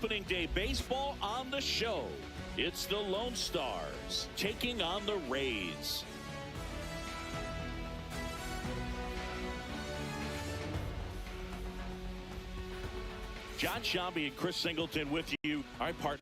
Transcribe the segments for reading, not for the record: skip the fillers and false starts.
Opening day baseball on the show. It's the Lone Stars taking on the Rays. John Shambi and Chris Singleton with you. All right, partner.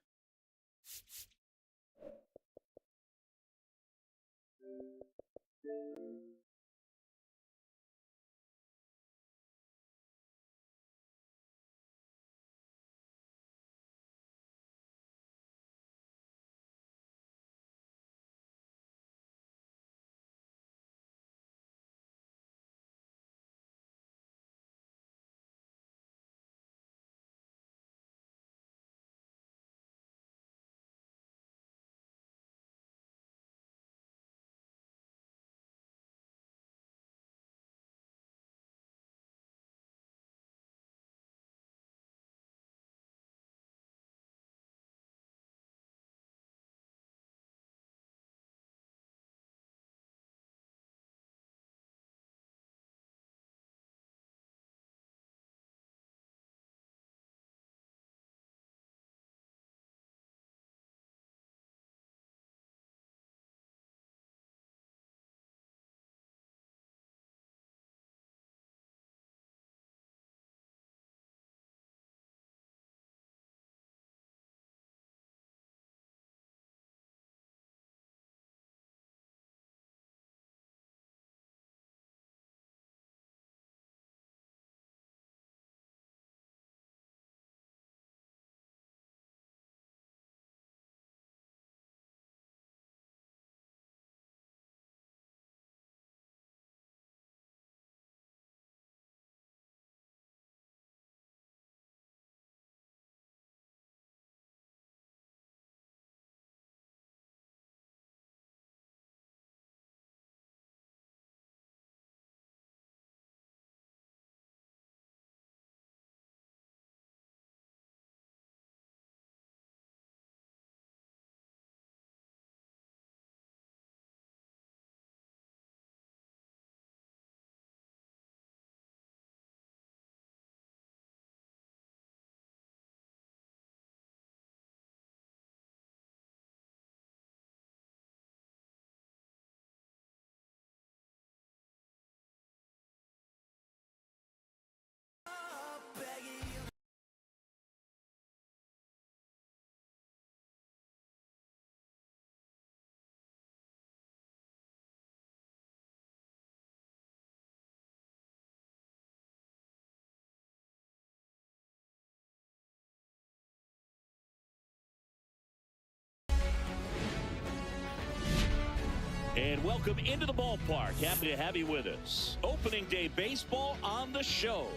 And welcome into the ballpark. Happy to have you with us. Opening day baseball on the show.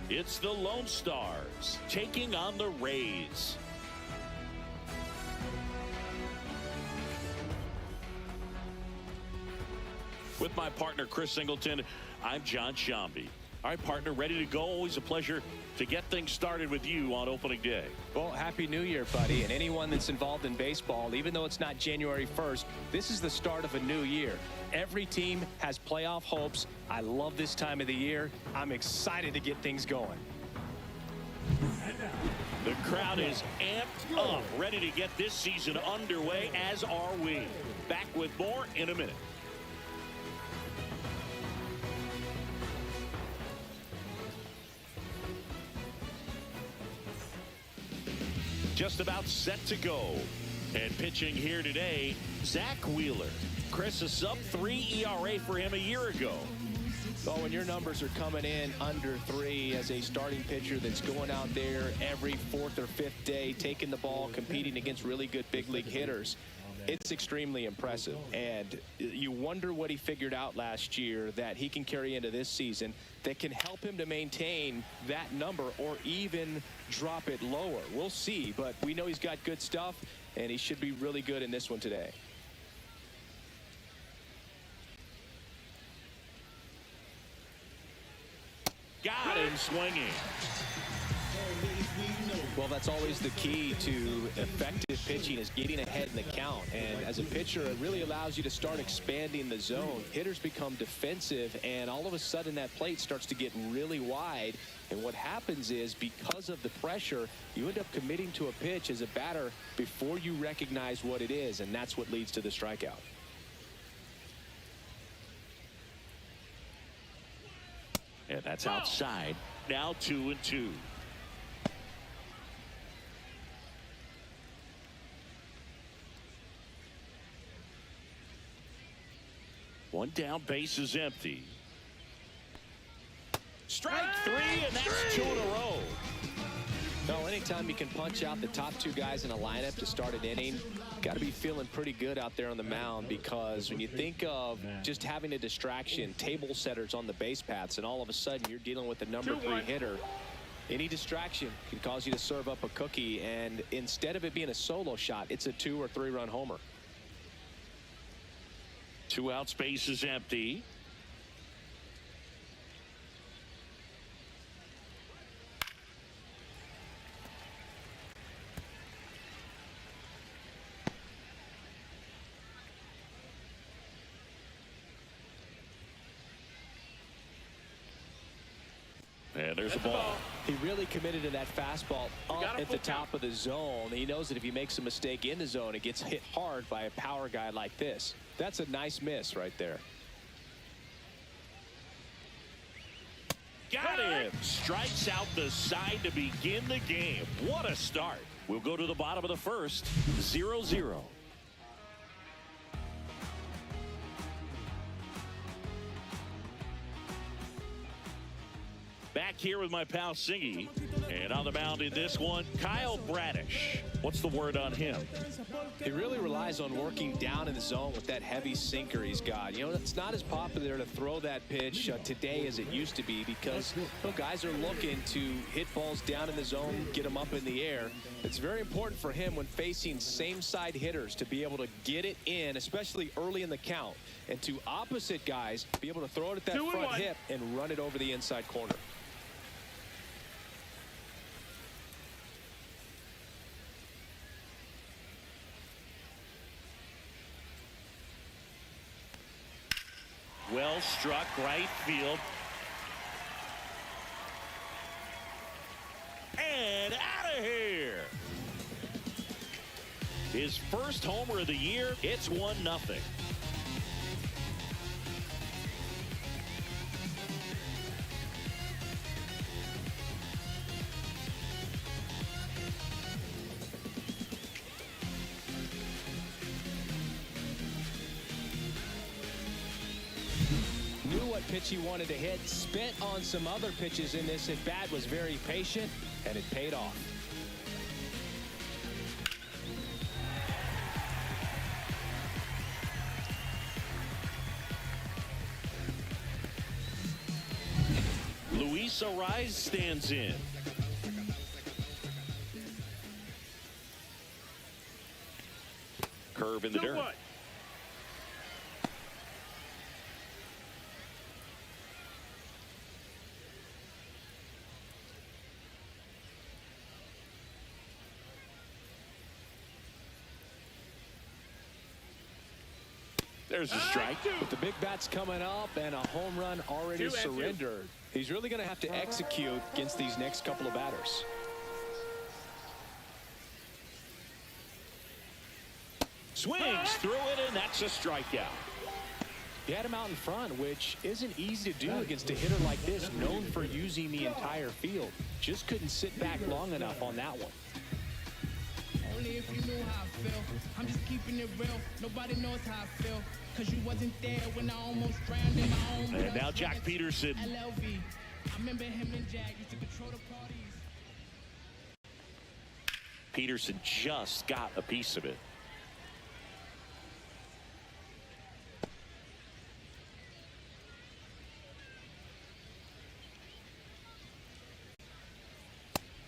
It's the Lone Stars taking on the Rays. With my partner, Chris Singleton, I'm John Shambi. All right, partner, ready to go. Always a pleasure to get things started with you on opening day. Well, Happy New Year, buddy. And anyone that's involved in baseball, even though it's not January 1st, this is the start of a new year. Every team has playoff hopes. I love this time of the year. I'm excited to get things going. The crowd is amped up, ready to get this season underway, as are we. Back with more in a minute. Just about set to go. And pitching here today, Zach Wheeler. Chris, a sub-3 ERA for him a year ago. Oh, when your numbers are coming in under 3 as a starting pitcher that's going out there every 4th or 5th day, taking the ball, competing against really good big league hitters, it's extremely impressive. And you wonder what he figured out last year that he can carry into this season that can help him to maintain that number or even drop it lower. We'll see, but we know he's got good stuff, and he should be really good in this one today. Got him swinging. Well, that's always the key to effective pitching, is getting ahead in the count. And as a pitcher, it really allows you to start expanding the zone. Hitters become defensive, and all of a sudden that plate starts to get really wide. And what happens is, because of the pressure, you end up committing to a pitch as a batter before you recognize what it is, and that's what leads to the strikeout. And that's outside. Now 2-2. One down, base is empty. Strike three, and that's 2 in a row. Well, anytime you can punch out the top two guys in a lineup to start an inning, got to be feeling pretty good out there on the mound, because when you think of just having a distraction, table setters on the base paths, and all of a sudden you're dealing with the number 3 hitter, any distraction can cause you to serve up a cookie, and instead of it being a solo shot, it's a 2 or 3 run homer. 2 out, space is empty. And there's a ball. He really committed to that fastball up at the top of the zone. He knows that if he makes a mistake in the zone, it gets hit hard by a power guy like this. That's a nice miss right there. Got him. Strikes out the side to begin the game. What a start. We'll go to the bottom of the first. 0-0. Back here with my pal Singy, and on the mound in this one, Kyle Bradish. What's the word on him? He really relies on working down in the zone with that heavy sinker he's got. You know, it's not as popular to throw that pitch today as it used to be, because guys are looking to hit balls down in the zone, get them up in the air. It's very important for him when facing same side hitters to be able to get it in, especially early in the count, and to opposite guys be able to throw it at that front hip and run it over the inside corner. Well struck, right field. And out of here. His first homer of the year. It's 1-0. Pitch he wanted to hit, spent on some other pitches in this at bat, was very patient, and it paid off. Luis Ariz stands in. Curve in the dirt. There's a strike. With the big bats coming up and a home run already surrendered, he's really going to have to execute against these next couple of batters. Swings through it, and that's a strikeout. He had him out in front, which isn't easy to do against a hitter like this, known for using the entire field. Just couldn't sit back long enough on that one. Only if you knew how I feel. I'm just keeping it real. Nobody knows how I feel. Cause you wasn't there when I almost drowned in my own blood. And now Jack Peterson. MLFB. I remember him and Jack used to control the parties. Peterson just got a piece of it.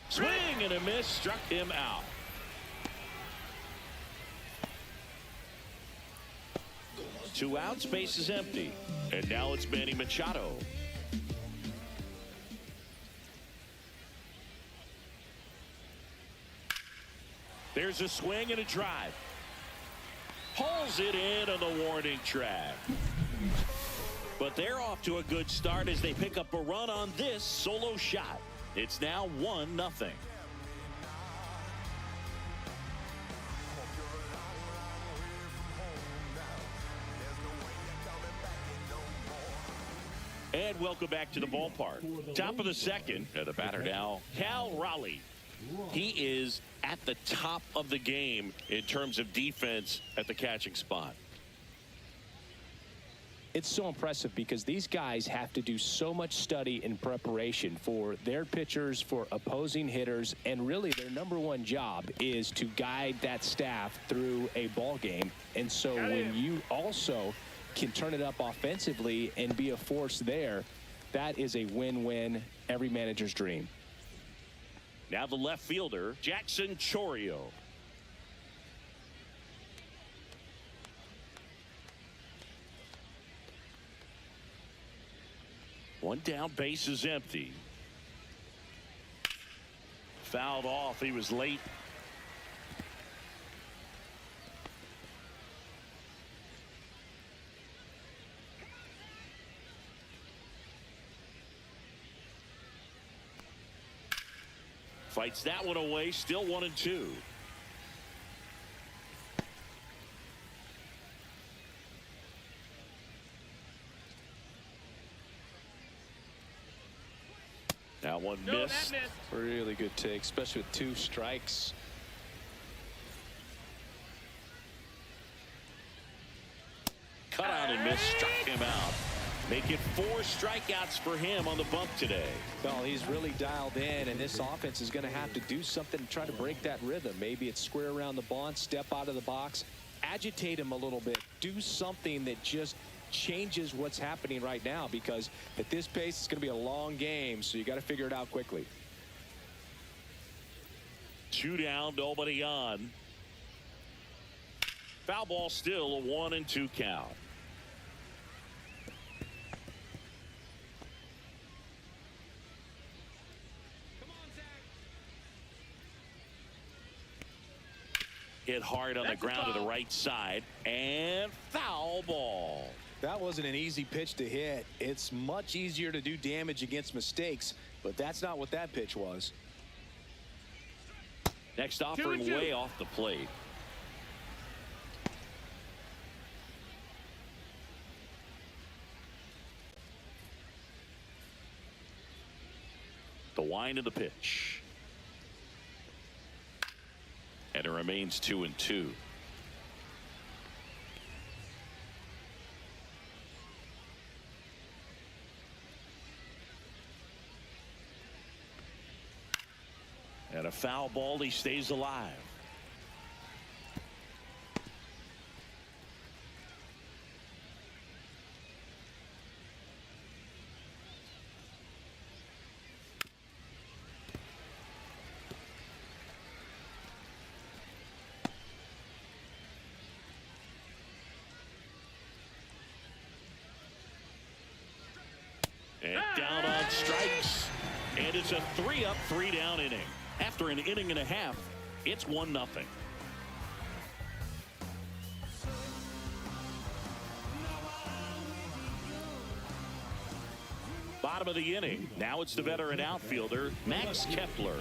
Swing and a miss, struck him out. Two outs, base is empty. And now it's Manny Machado. There's a swing and a drive. Pulls it in on the warning track. But they're off to a good start as they pick up a run on this solo shot. It's now 1-0. And welcome back to the ballpark. Top of the second. The batter now, Cal Raleigh. He is at the top of the game in terms of defense at the catching spot. It's so impressive because these guys have to do so much study and preparation for their pitchers, for opposing hitters, and really their number one job is to guide that staff through a ball game. And so when you also can turn it up offensively and be a force there, that is a win-win, every manager's dream. Now the left fielder, Jackson Chorio. One down, base is empty. Fouled off. He was late. Fights that one away. Still 1-2. That one missed. Really good take, especially with 2 strikes. Cut out and missed. Struck him out. Make it 4 strikeouts for him on the bump today. Well, he's really dialed in, and this offense is going to have to do something to try to break that rhythm. Maybe it's square around the bunt, step out of the box, agitate him a little bit, do something that just changes what's happening right now, because at this pace it's going to be a long game, so you got to figure it out quickly. 2 down, nobody on. Foul ball, still a 1-2 count. Hit hard on the ground to the right side, and foul ball. That wasn't an easy pitch to hit. It's much easier to do damage against mistakes, but that's not what that pitch was. Next offering way off the plate. The wind of the pitch. And it remains 2-2. And a foul ball, he stays alive. And down on strikes. And it's a 3-up, 3-down inning. After an inning and a half, it's 1-0. Bottom of the inning. Now it's the veteran outfielder, Max Kepler.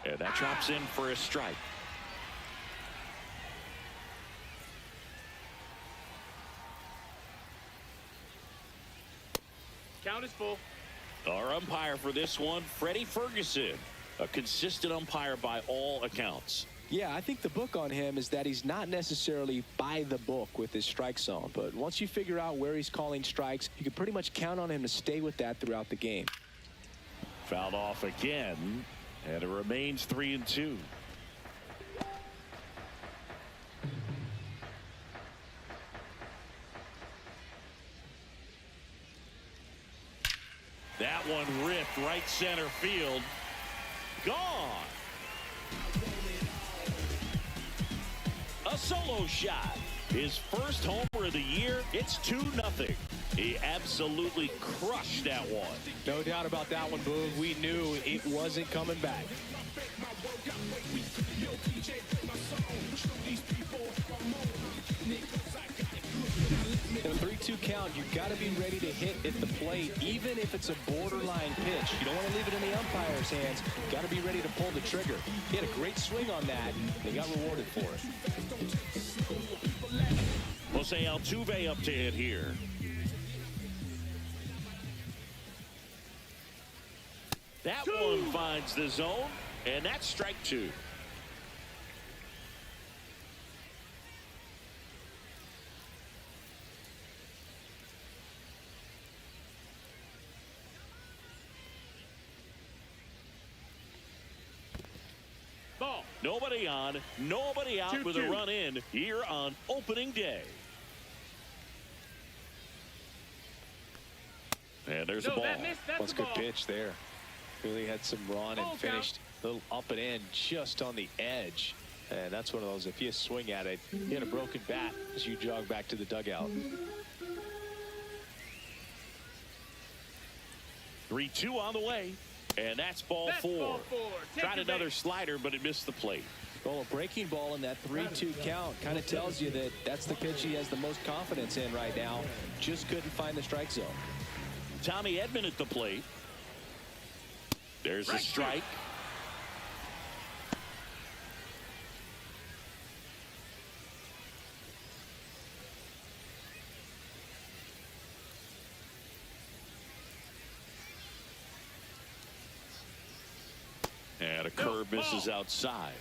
And that drops in for a strike. Count is full. Our umpire for this one, Freddie Ferguson, a consistent umpire by all accounts. Yeah, I think the book on him is that he's not necessarily by the book with his strike zone, but once you figure out where he's calling strikes, you can pretty much count on him to stay with that throughout the game. Fouled off again, and it remains 3-2. That one ripped right center field. Gone. A solo shot. His first homer of the year. It's 2-0. He absolutely crushed that one. No doubt about that one, Boog. We knew it wasn't coming back. In a 3-2 count, you've got to be ready to hit at the plate, even if it's a borderline pitch. You don't want to leave it in the umpire's hands. Got to be ready to pull the trigger. He had a great swing on that, and he got rewarded for it. Jose Altuve up to hit here. That one finds the zone, and that's strike 2. Ball. Nobody on, nobody out 2-2. with a run in here on opening day. And there's a ball. That's a good pitch there. Really had some run and finished a little up and in just on the edge. And that's one of those, if you swing at it, you hit a broken bat as you jog back to the dugout. 3-2 on the way. And that's ball 4. Tried another slider, but it missed the plate. Well, a breaking ball in that 3-2 count kind of tells you that that's the pitch he has the most confidence in right now. Just couldn't find the strike zone. Tommy Edman at the plate. There's a strike. And a curve misses outside.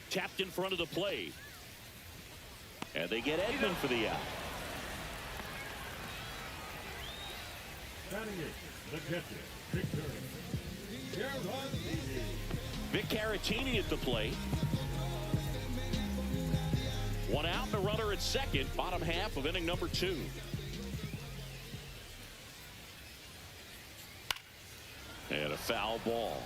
Tapped in front of the plate. And they get Edman for the out. Vic Caratini at the plate. One out and a runner at second. Bottom half of inning number 2. And a foul ball.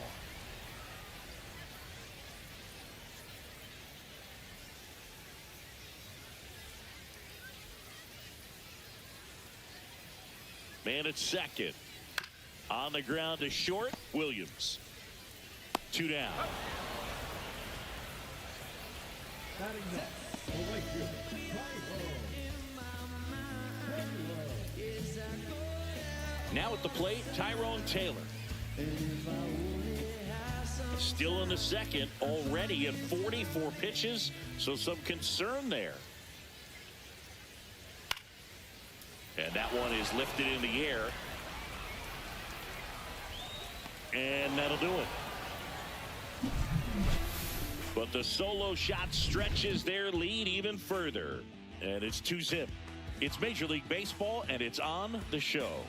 Man at second. On the ground to short. Williams. 2 down. Now at the plate, Tyrone Taylor. Still in the second, already at 44 pitches, so some concern there. And that one is lifted in the air. And that'll do it. But the solo shot stretches their lead even further. And it's 2-0. It's Major League Baseball, and it's on the show.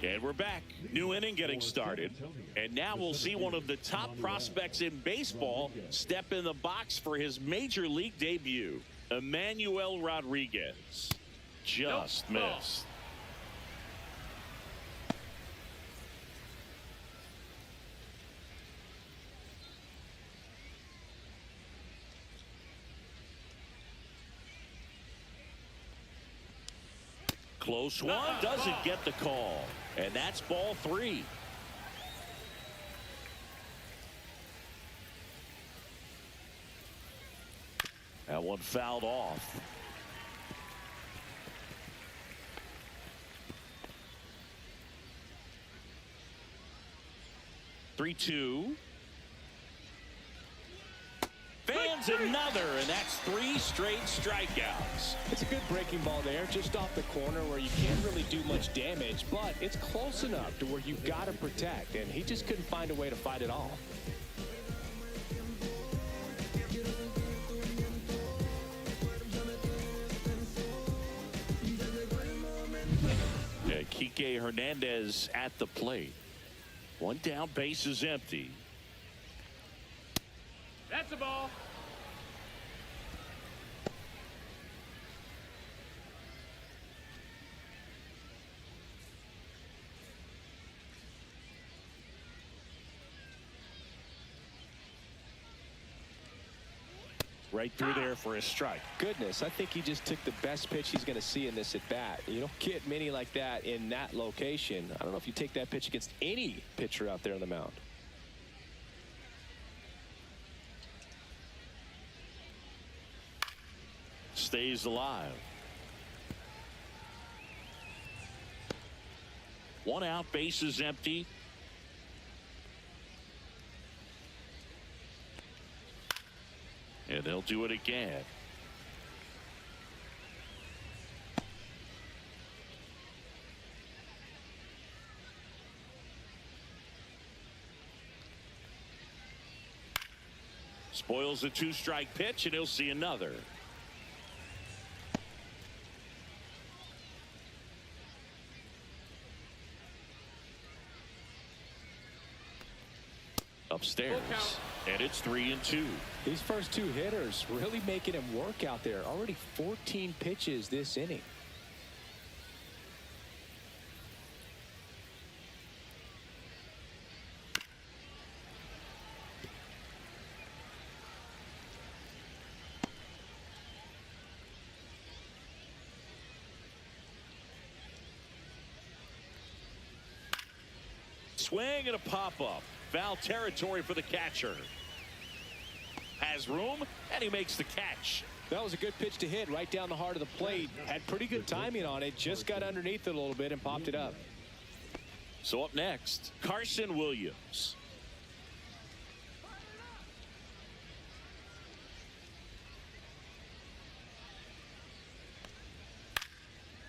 And we're back. New inning getting started. And now we'll see one of the top prospects in baseball step in the box for his major league debut. Emmanuel Rodriguez. Just missed. Close one, doesn't get the call. And that's ball 3. That one fouled off. Three-two. Fans another, and that's 3 straight strikeouts. It's a good breaking ball there, just off the corner where you can't really do much damage, but it's close enough to where you've got to protect, and he just couldn't find a way to fight it off. Enrique Hernandez at the plate. One down, base is empty. That's a ball. Right through there for a strike. Goodness, I think he just took the best pitch he's going to see in this at bat. You don't get many like that in that location. I don't know if you take that pitch against any pitcher out there on the mound. Stays alive. One out, base is empty. And they'll do it again. Spoils a two-strike pitch, and he'll see another. Upstairs, and it's 3-2. These first two hitters really making him work out there. Already 14 pitches this inning. Swing and a pop-up. Foul territory for the catcher. Has room, and he makes the catch. That was a good pitch to hit right down the heart of the plate. Had pretty good timing on it. Just got underneath it a little bit and popped it up. So up next, Carson Williams.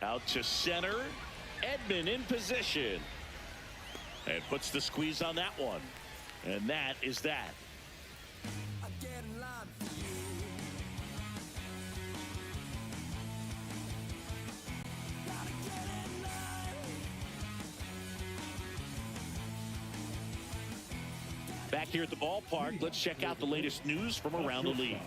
Out to center. Edman in position. And puts the squeeze on that one. And that is that. Back here at the ballpark, let's check out the latest news from around the league.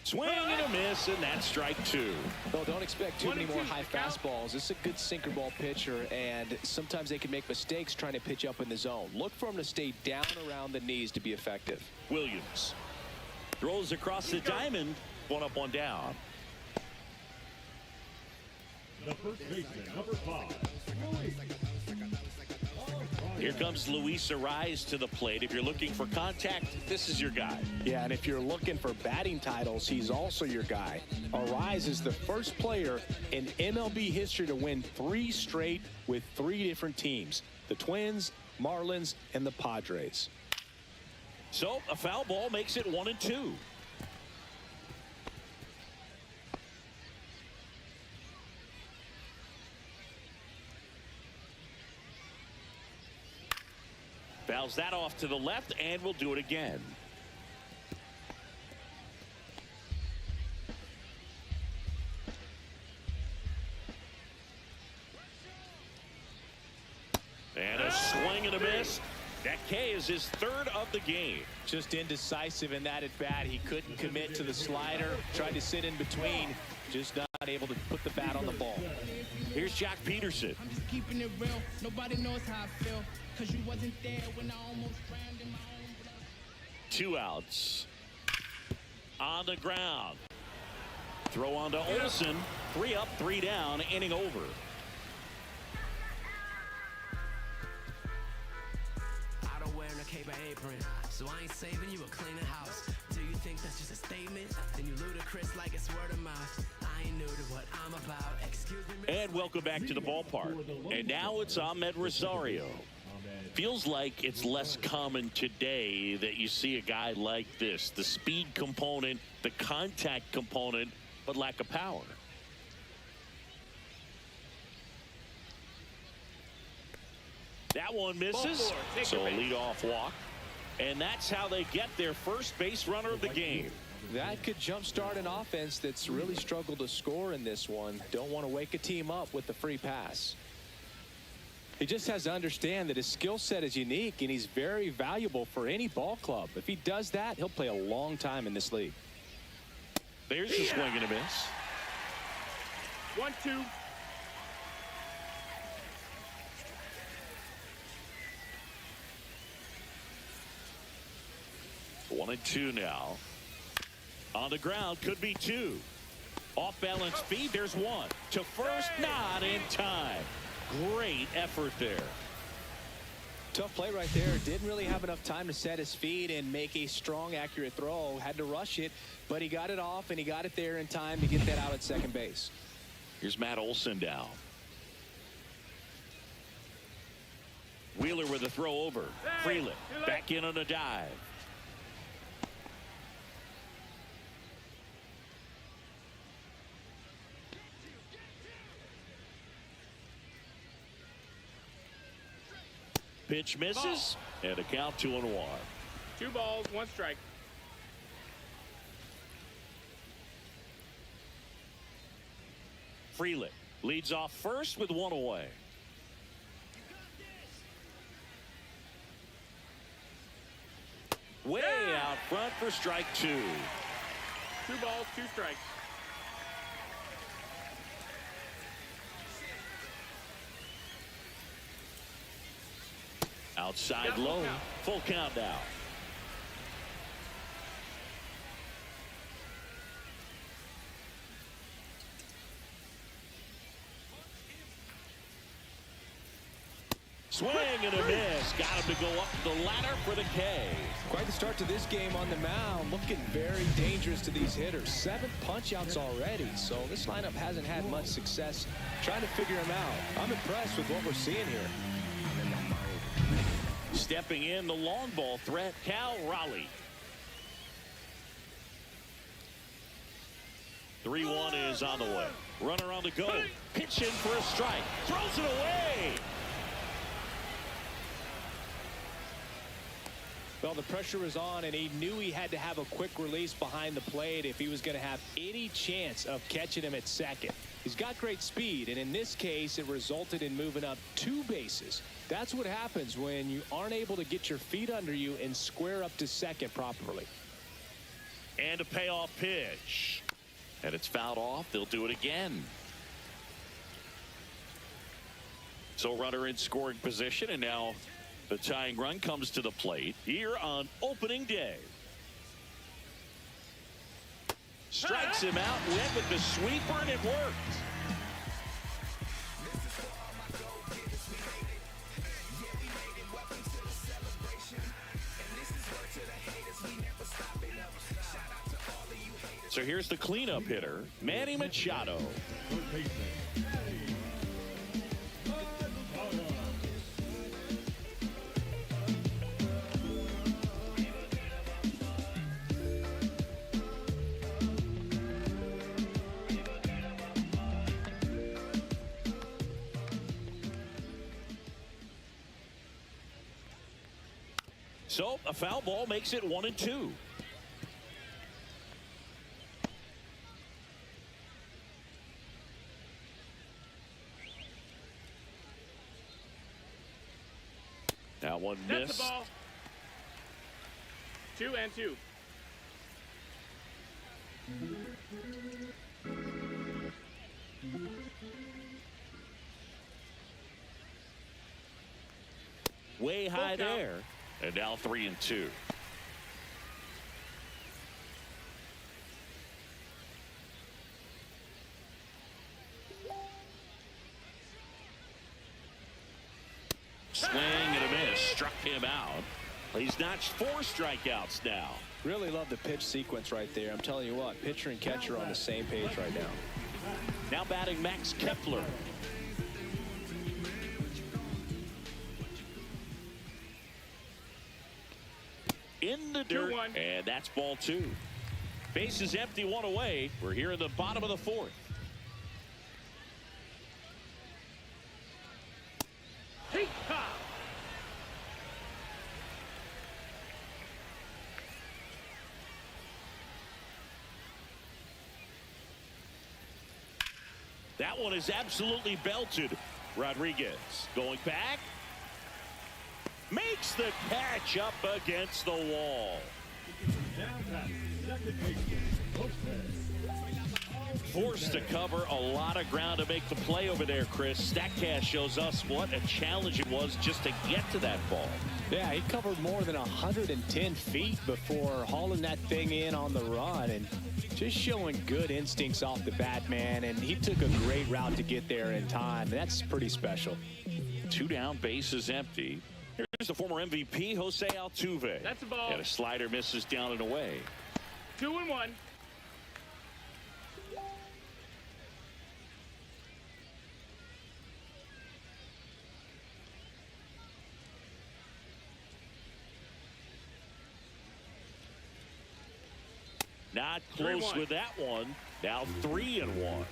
Swing and a miss, and that's strike two. Well, don't expect too many more high fastballs. This is a good sinker ball pitcher, and sometimes they can make mistakes trying to pitch up in the zone. Look for him to stay down around the knees to be effective. Williams throws across the diamond. One up, one down. The first baseman, number 5. Here comes Luis Arise to the plate. If you're looking for contact, this is your guy. Yeah, and if you're looking for batting titles, he's also your guy. Arise is the first player in MLB history to win 3 straight with 3 different teams. The Twins, Marlins, and the Padres. So a foul ball makes it 1-2. Fouls that off to the left, and we'll do it again. And a swing and a miss. That K is his 3rd of the game. Just indecisive in that at bat. He couldn't commit to the slider. Tried to sit in between. Just not able to put the bat on the ball. Here's Jock Peterson. I'm just keeping it real. Nobody knows how I feel. Cause you wasn't there when I almost drowned in my own blood. 2 outs. On the ground. Throw on to Olsen. 3 up, 3 down. Inning over. I don't wear a cape or apron, so I ain't saving you a cleaning house. Do you think that's just a statement? Then you ludicrous like it's word of mouth. I ain't new to what I'm about. Excuse me. And welcome back to the ballpark. And now it's Ahmed Rosario. Feels like it's less common today that you see a guy like this. The speed component, the contact component, but lack of power. That one misses, so a leadoff walk. And that's how they get their first base runner of the game. That could jumpstart an offense that's really struggled to score in this one. Don't want to wake a team up with the free pass. He just has to understand that his skill set is unique, and he's very valuable for any ball club. If he does that, he'll play a long time in this league. There's the swing and a miss. 1-2. One and two now. On the ground, could be two. Off balance feed, there's one. To first, not in time. Great effort there. Tough play right there. Didn't really have enough time to set his feet and make a strong, accurate throw. Had to rush it, but he got it off, and he got it there in time to get that out at second base. Here's Matt Olson down. Wheeler with a throw over. Freeland back in on a dive. Pitch misses, and a count 2-1. 2 balls, 1 strike. Freeland leads off first with 1 away. Way out front for strike 2. 2 balls, 2 strikes. Outside low, full count now. Swing and a miss. Got him to go up to the ladder for the K. Quite the start to this game on the mound. Looking very dangerous to these hitters. 7 punch-outs already, so this lineup hasn't had much success trying to figure him out. I'm impressed with what we're seeing here. Stepping in, the long ball threat, Cal Raleigh. 3-1 is on the way. Runner on the go. Pitch in for a strike. Throws it away. Well, the pressure was on, and he knew he had to have a quick release behind the plate if he was going to have any chance of catching him at second. He's got great speed, and in this case, it resulted in moving up 2 bases. That's what happens when you aren't able to get your feet under you and square up to second properly. And a payoff pitch. And it's fouled off. They'll do it again. So runner in scoring position, and now the tying run comes to the plate here on opening day. Strikes him out, went with the sweeper, and it worked. So here's the cleanup hitter, Manny Machado. So a foul ball makes it 1-2. That one missed. That's the ball. 2-2. Way high count. there. And now 3-2. Swing and a miss. Struck him out. He's notched 4 strikeouts now. Really love the pitch sequence right there. I'm telling you what, pitcher and catcher are on the same page right now. Now batting Max Kepler. in the dirt, 2-1. and that's ball 2. Bases empty, 1 away. We're here in the bottom of the 4th. That one is absolutely belted. Rodriguez going back. Makes the catch up against the wall. Forced to cover a lot of ground to make the play over there, Chris. StatCast shows us what a challenge it was just to get to that ball. Yeah, he covered more than 110 feet before hauling that thing in on the run, and just showing good instincts off the bat, man. And he took a great route to get there in time. That's pretty special. 2 down, bases empty. Here's the former MVP, Jose Altuve. That's a ball. And a slider misses down and away. 2-1. Not close 3-1. with that one. Now 3-1.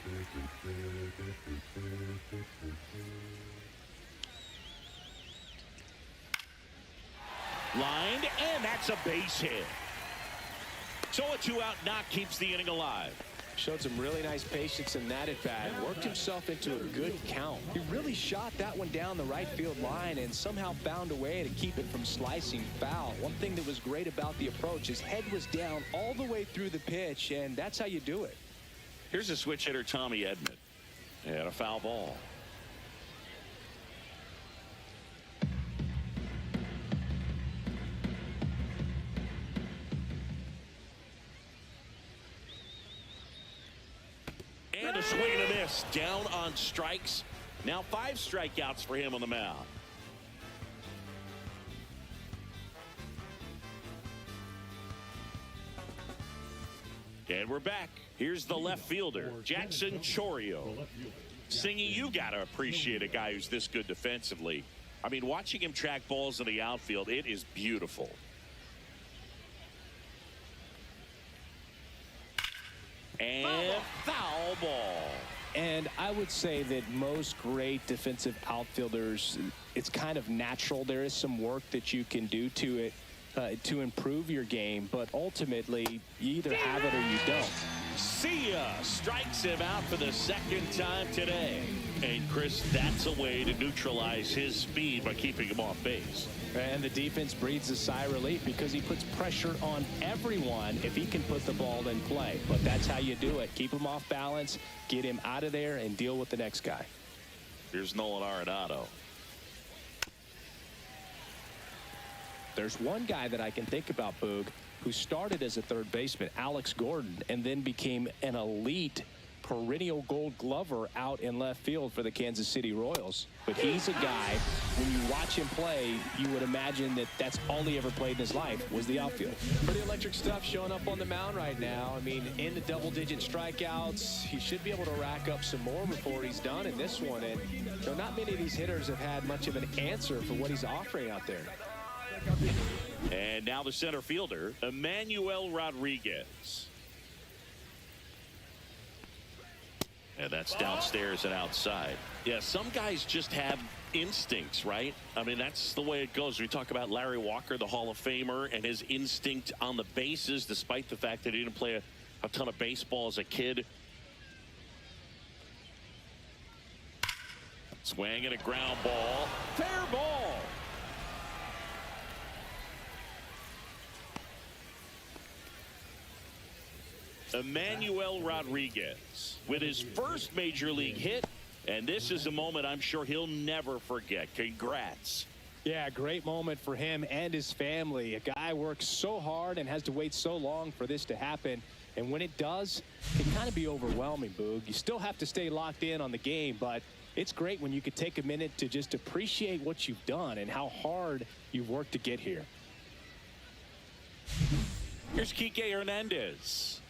Lined, and that's a base hit. So a 2-out knock keeps the inning alive. Showed some really nice patience in that at bat. Worked himself into a good count. He really shot that one down the right field line and somehow found a way to keep it from slicing foul. One thing that was great about the approach, his head was down all the way through the pitch, and that's how you do it. Here's a switch hitter, Tommy Edman. And a foul ball. And a swing and a miss. Down on strikes. Now 5 strikeouts for him on the mound. And we're back. Here's the left fielder, Jackson Chourio. Singy, you got to appreciate a guy who's this good defensively. I mean, watching him track balls in the outfield, it is beautiful. And foul ball. And I would say that most great defensive outfielders, it's kind of natural. There is some work that you can do to it to improve your game, but ultimately you either have it or you don't. See ya strikes him out for the 2nd time today. And Chris, that's a way to neutralize his speed by keeping him off base. And the defense breathes a sigh of relief because he puts pressure on everyone if he can put the ball in play. But that's how you do it. Keep him off balance, get him out of there, and deal with the next guy. Here's Nolan Arenado. There's one guy that I can think about, Boog, who started as a third baseman, Alex Gordon, and then became an elite perennial Gold Glover out in left field for the Kansas City Royals. But he's a guy, when you watch him play, you would imagine that that's all he ever played in his life was the outfield. Pretty electric stuff showing up on the mound right now. I mean, in the double-digit strikeouts, he should be able to rack up some more before he's done in this one. And not many of these hitters have had much of an answer for what he's offering out there. And now the center fielder, Emmanuel Rodriguez. And that's downstairs and outside. Yeah, some guys just have instincts, right? I mean, that's the way it goes. We talk about Larry Walker, the Hall of Famer, and his instinct on the bases, despite the fact that he didn't play a ton of baseball as a kid. Swing and a ground ball. Fair ball. Emmanuel Rodriguez with his first major league hit, and this is a moment I'm sure he'll never forget. Congrats. Yeah, great moment for him and his family. A guy works so hard and has to wait so long for this to happen, and when it does, it can kind of be overwhelming, Boog. You still have to stay locked in on the game, but it's great when you could take a minute to just appreciate what you've done and how hard you've worked to get here. Here's Kike Hernandez.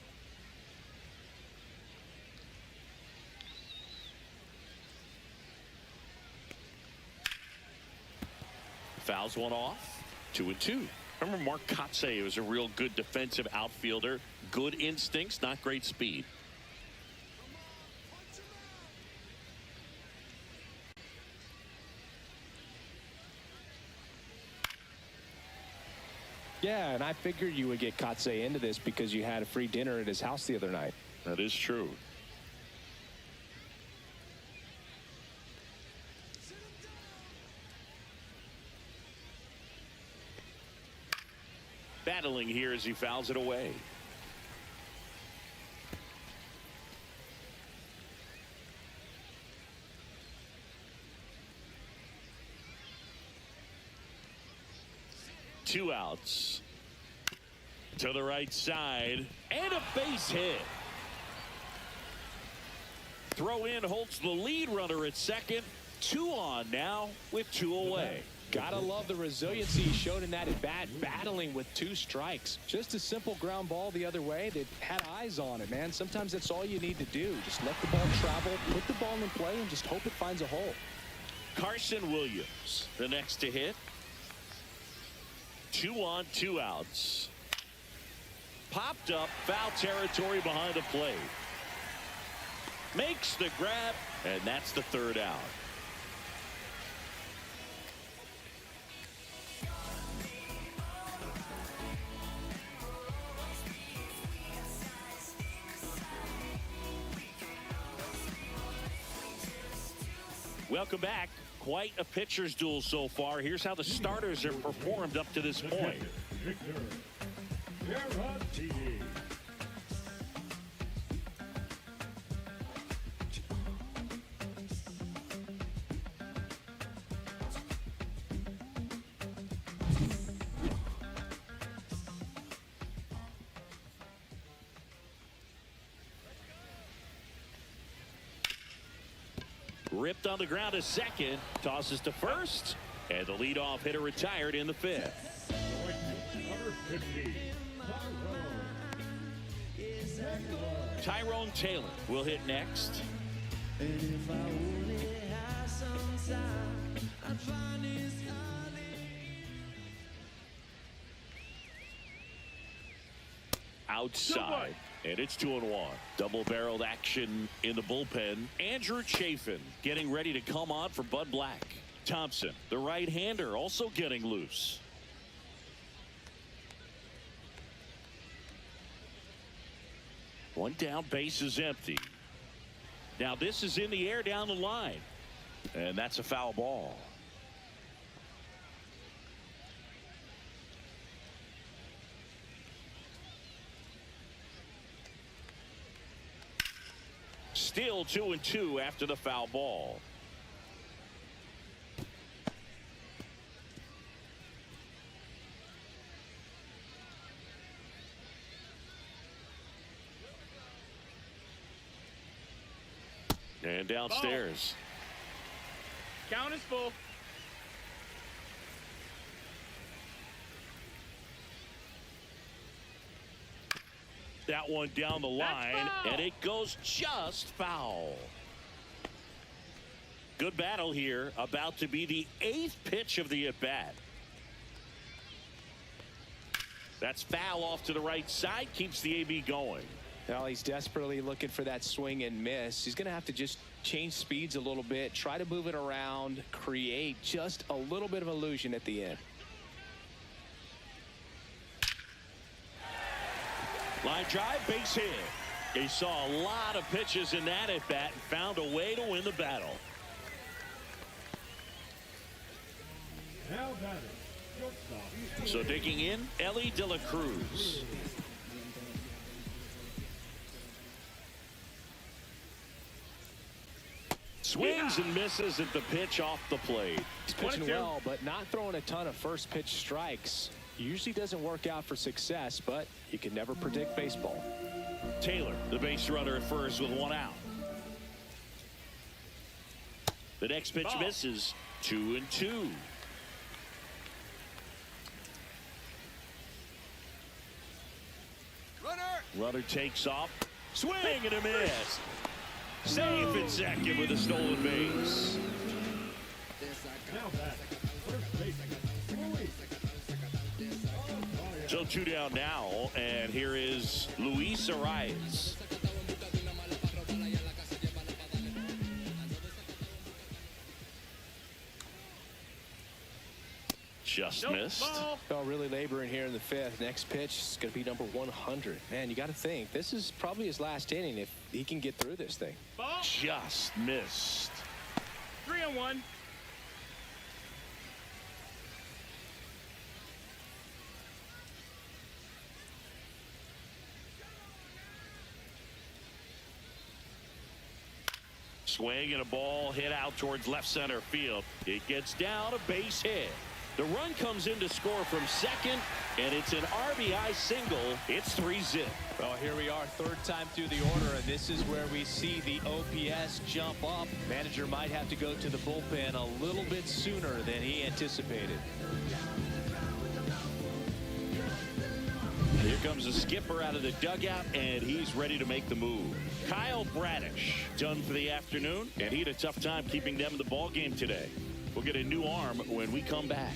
Fouls one off. 2-2. Remember Mark Kotze was a real good defensive outfielder. Good instincts, not great speed. Yeah, and I figured you would get Kotze into this because you had a free dinner at his house the other night. That is true. Battling here as he fouls it away. Two outs. To the right side. And a base hit. Throw in holds the lead runner at second. 2 on now with 2 away. Gotta love the resiliency he showed in that at bat, battling with 2 strikes. Just a simple ground ball the other way. They had eyes on it, man. Sometimes that's all you need to do. Just let the ball travel, put the ball in play, and just hope it finds a hole. Carson Williams, the next to hit. 2 on, 2 outs. Popped up, foul territory behind the plate. Makes the grab, and that's the 3rd out. Welcome back. Quite a pitcher's duel so far. Here's how the starters have performed up to this point. Ripped on the ground to second, tosses to first, and the leadoff hitter retired in the 5th. Number 50, Tyrone Taylor will hit next. Outside, and it's 2-1. Double-barreled action in the bullpen. Andrew Chafin getting ready to come on for Bud Black. Thompson, the right-hander, also getting loose. One down, base is empty. Now this is in the air down the line, and that's a foul ball. Still 2-2 after the foul ball. And downstairs. Count is full. That one down the line, and it goes just foul. Good battle here, about to be the 8th pitch of the at-bat. That's foul off to the right side, keeps the AB going. Well, he's desperately looking for that swing and miss. He's going to have to just change speeds a little bit, try to move it around, create just a little bit of illusion at the end. Line drive, base hit. He saw a lot of pitches in that at bat and found a way to win the battle. now batting, shortstop. So digging in, Ellie De La Cruz. Swings and misses at the pitch off the plate. He's pitching well, but not throwing a ton of first pitch strikes. Usually doesn't work out for success, but you can never predict baseball. Taylor, the base runner at first with one out. The next pitch misses. 2-2. Runner takes off. Swing and a miss. Safe at second with a stolen base. Now batting, first baseman, Louis. So 2 down now, and here is Luis Arias. Just missed. Well, really laboring here in the 5th. Next pitch is going to be number 100. Man, you got to think this is probably his last inning if he can get through this thing. Ball. Just missed. 3-1. Swing and a ball hit out towards left center field. It gets down, a base hit. The run comes in to score from second, and it's an RBI single. It's 3-0. Well, here we are, 3rd time through the order, and this is where we see the OPS jump up. Manager might have to go to the bullpen a little bit sooner than he anticipated. Here comes the skipper out of the dugout, and he's ready to make the move. Kyle Bradish done for the afternoon, and he had a tough time keeping them in the ball game today. We'll get a new arm when we come back.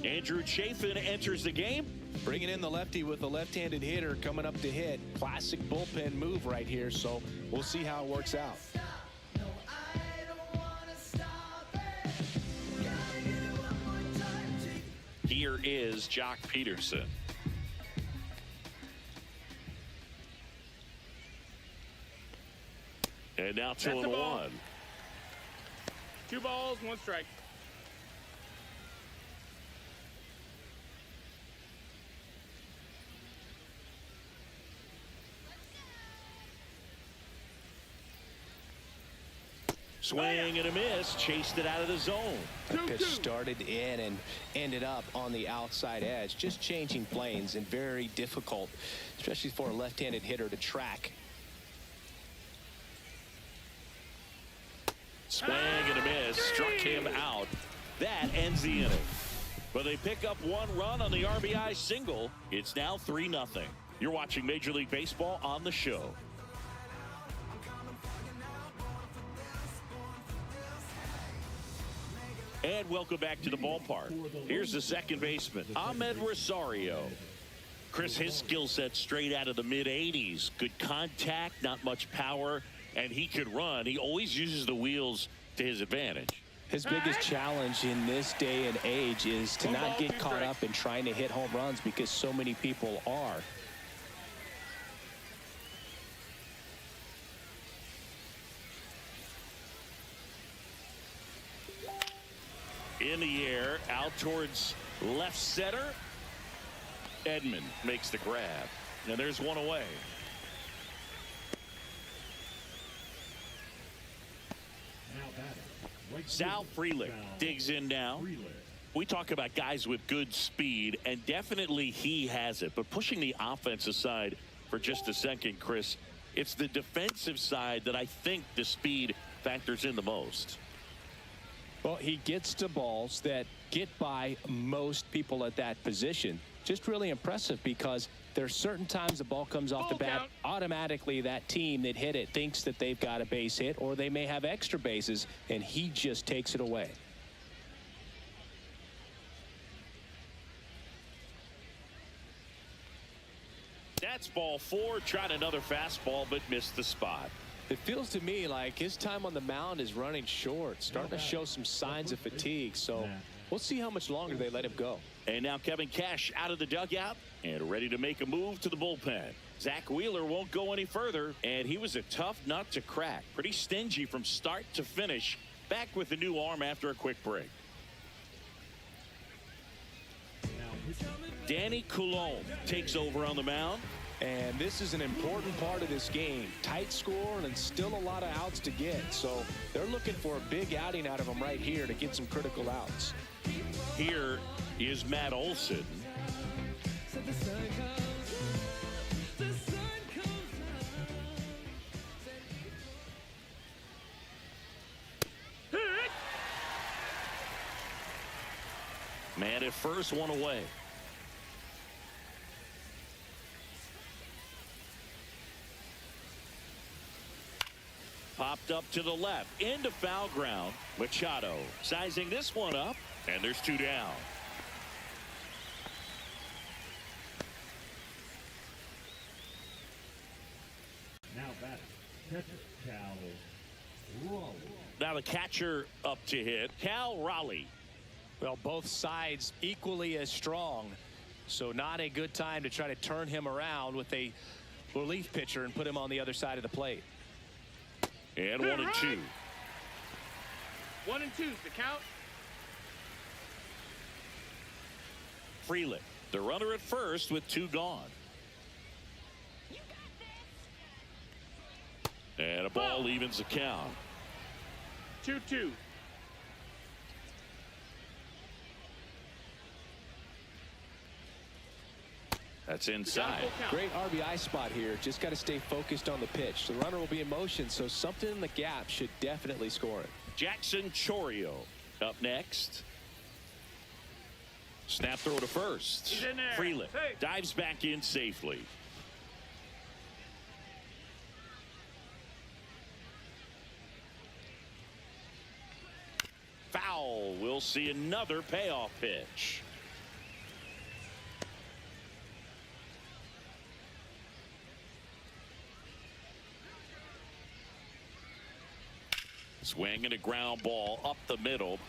Andrew Chafin enters the game. Bringing in the lefty with a left-handed hitter coming up to hit. Classic bullpen move right here, so we'll see how it works out. Here is Jock Peterson. And now 2-1. 2 balls, 1 strike. Swing and a miss. Chased it out of the zone. That pitch started in and ended up on the outside edge. Just changing planes and very difficult, especially for a left-handed hitter to track. Swing and a miss. Struck him out. That ends the inning. But they pick up 1 run on the RBI single. It's now 3-0. You're watching Major League Baseball on the show. And welcome back to the ballpark. Here's the second baseman, Ahmed Rosario. Chris, his skill set straight out of the mid-80s. Good contact, not much power, and he could run. He always uses the wheels to his advantage. His biggest challenge in this day and age is to not get caught up in trying to hit home runs because so many people are. In the air, out towards left center. Edman makes the grab. And there's 1 away. Sal Frelick digs in now. We talk about guys with good speed, and definitely he has it. But pushing the offensive side for just a second, Chris, it's the defensive side that I think the speed factors in the most. Well, he gets to balls that get by most people at that position. Just really impressive because there's certain times the ball comes off the bat, automatically that team that hit it thinks that they've got a base hit or they may have extra bases, and he just takes it away. That's ball 4. Tried another fastball, but missed the spot. It feels to me like his time on the mound is running short, starting to show some signs of fatigue. So we'll see how much longer they let him go. And now Kevin Cash out of the dugout and ready to make a move to the bullpen. Zach Wheeler won't go any further, and he was a tough nut to crack. Pretty stingy from start to finish. Back with the new arm after a quick break. Danny Coulombe takes over on the mound. And this is an important part of this game. Tight score and still a lot of outs to get. So they're looking for a big outing out of him right here to get some critical outs. Here is Matt Olson. Man at first, 1 away. Popped up to the left into foul ground. Machado sizing this one up, and there's 2 down. Now batting, catcher Cal Raleigh. Now the catcher up to hit, Cal Raleigh. Well, both sides equally as strong, so not a good time to try to turn him around with a relief pitcher and put him on the other side of the plate. And 1 and 2. 1 and 2's the count. Freeland, the runner at first with 2 gone. And a ball evens the count. 2-2. That's inside. Great RBI spot here. Just got to stay focused on the pitch. The runner will be in motion, so something in the gap should definitely score it. Jackson Chorio up next. Snap throw to first. He's in there. Freeland Hey. dives back in safely. Foul. We'll see another payoff pitch. Swing and a ground ball up the middle.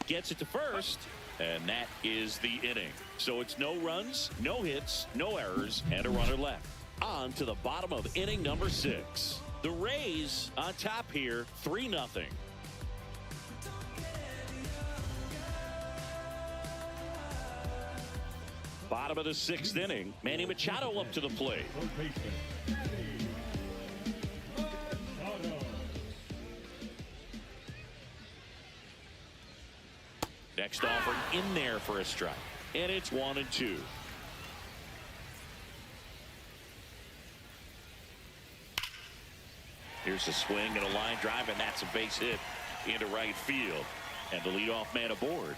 Gets it to first, and that is the inning. So it's no runs, no hits, no errors, and a runner left. On to the bottom of inning number 6. The Rays on top here, 3-0. Bottom of the 6th inning. Manny Machado up to the plate. Third baseman, Machado. Next offering in there for a strike. And it's 1 and 2. Here's a swing and a line drive, and that's a base hit into right field. And the leadoff man aboard.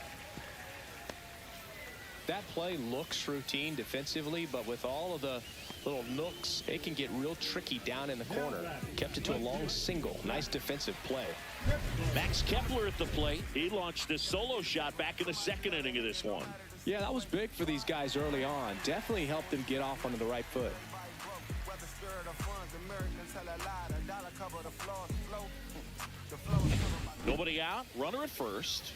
That play looks routine defensively, but with all of the little nooks, it can get real tricky down in the corner. Kept it to a long single. Nice defensive play. Max Kepler at the plate. He launched a solo shot back in the 2nd inning of this one. Yeah, that was big for these guys early on. Definitely helped them get off onto the right foot. Nobody out. Runner at first.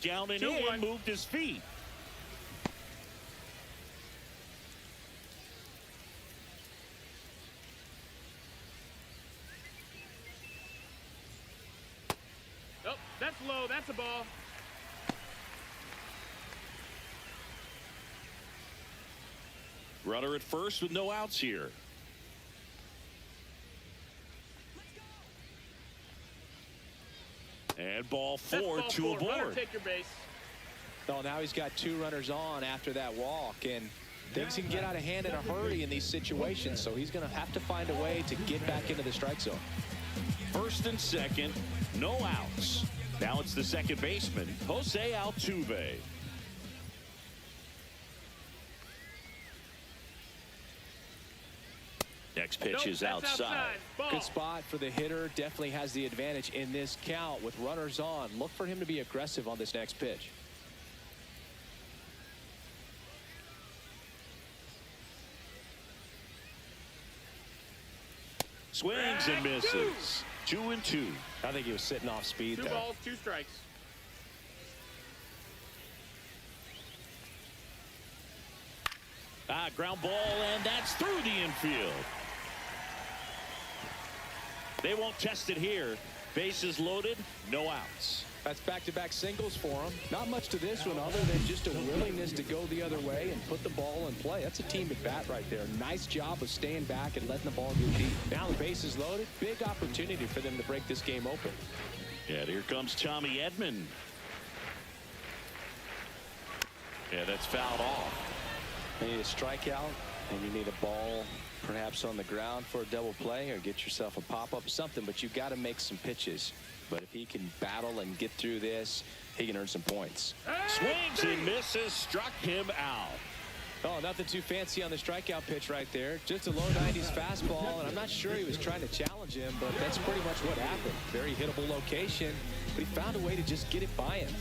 Down and in, 2-1. moved his feet. Oh, that's low. That's a ball. Runner at first with no outs here. And ball 4, That's ball 2 4. Runner, aboard. take your base. Oh, now he's got 2 runners on after that walk, and things can get out of hand in a hurry in these situations, so he's going to have to find a way to get back into the strike zone. First and second, no outs. Now it's the second baseman, Jose Altuve. Next pitch Nope, is that's outside. Ball. Good spot for the hitter. Definitely has the advantage in this count with runners on. Look for him to be aggressive on this next pitch. Swings and misses. 2 and 2. I think he was sitting off speed 2 there. balls, 2 strikes. Ground ball, and that's through the infield. They won't test it here. Bases loaded, no outs. That's back-to-back singles for him. Not much to this one other than just a willingness to go the other way and put the ball in play. That's a team at bat right there. Nice job of staying back and letting the ball go deep. Now the base is loaded. Big opportunity for them to break this game open. And here comes Tommy Edman. Yeah, that's fouled off. You need a strikeout, and you need a ball perhaps on the ground for a double play, or get yourself a pop-up or something, but you've got to make some pitches. But if he can battle and get through this, he can earn some points. Swings and misses, struck him out. Oh, nothing too fancy on the strikeout pitch right there. Just a low 90s fastball, and I'm not sure he was trying to challenge him, but that's pretty much what happened. Very hittable location, but he found a way to just get it by him.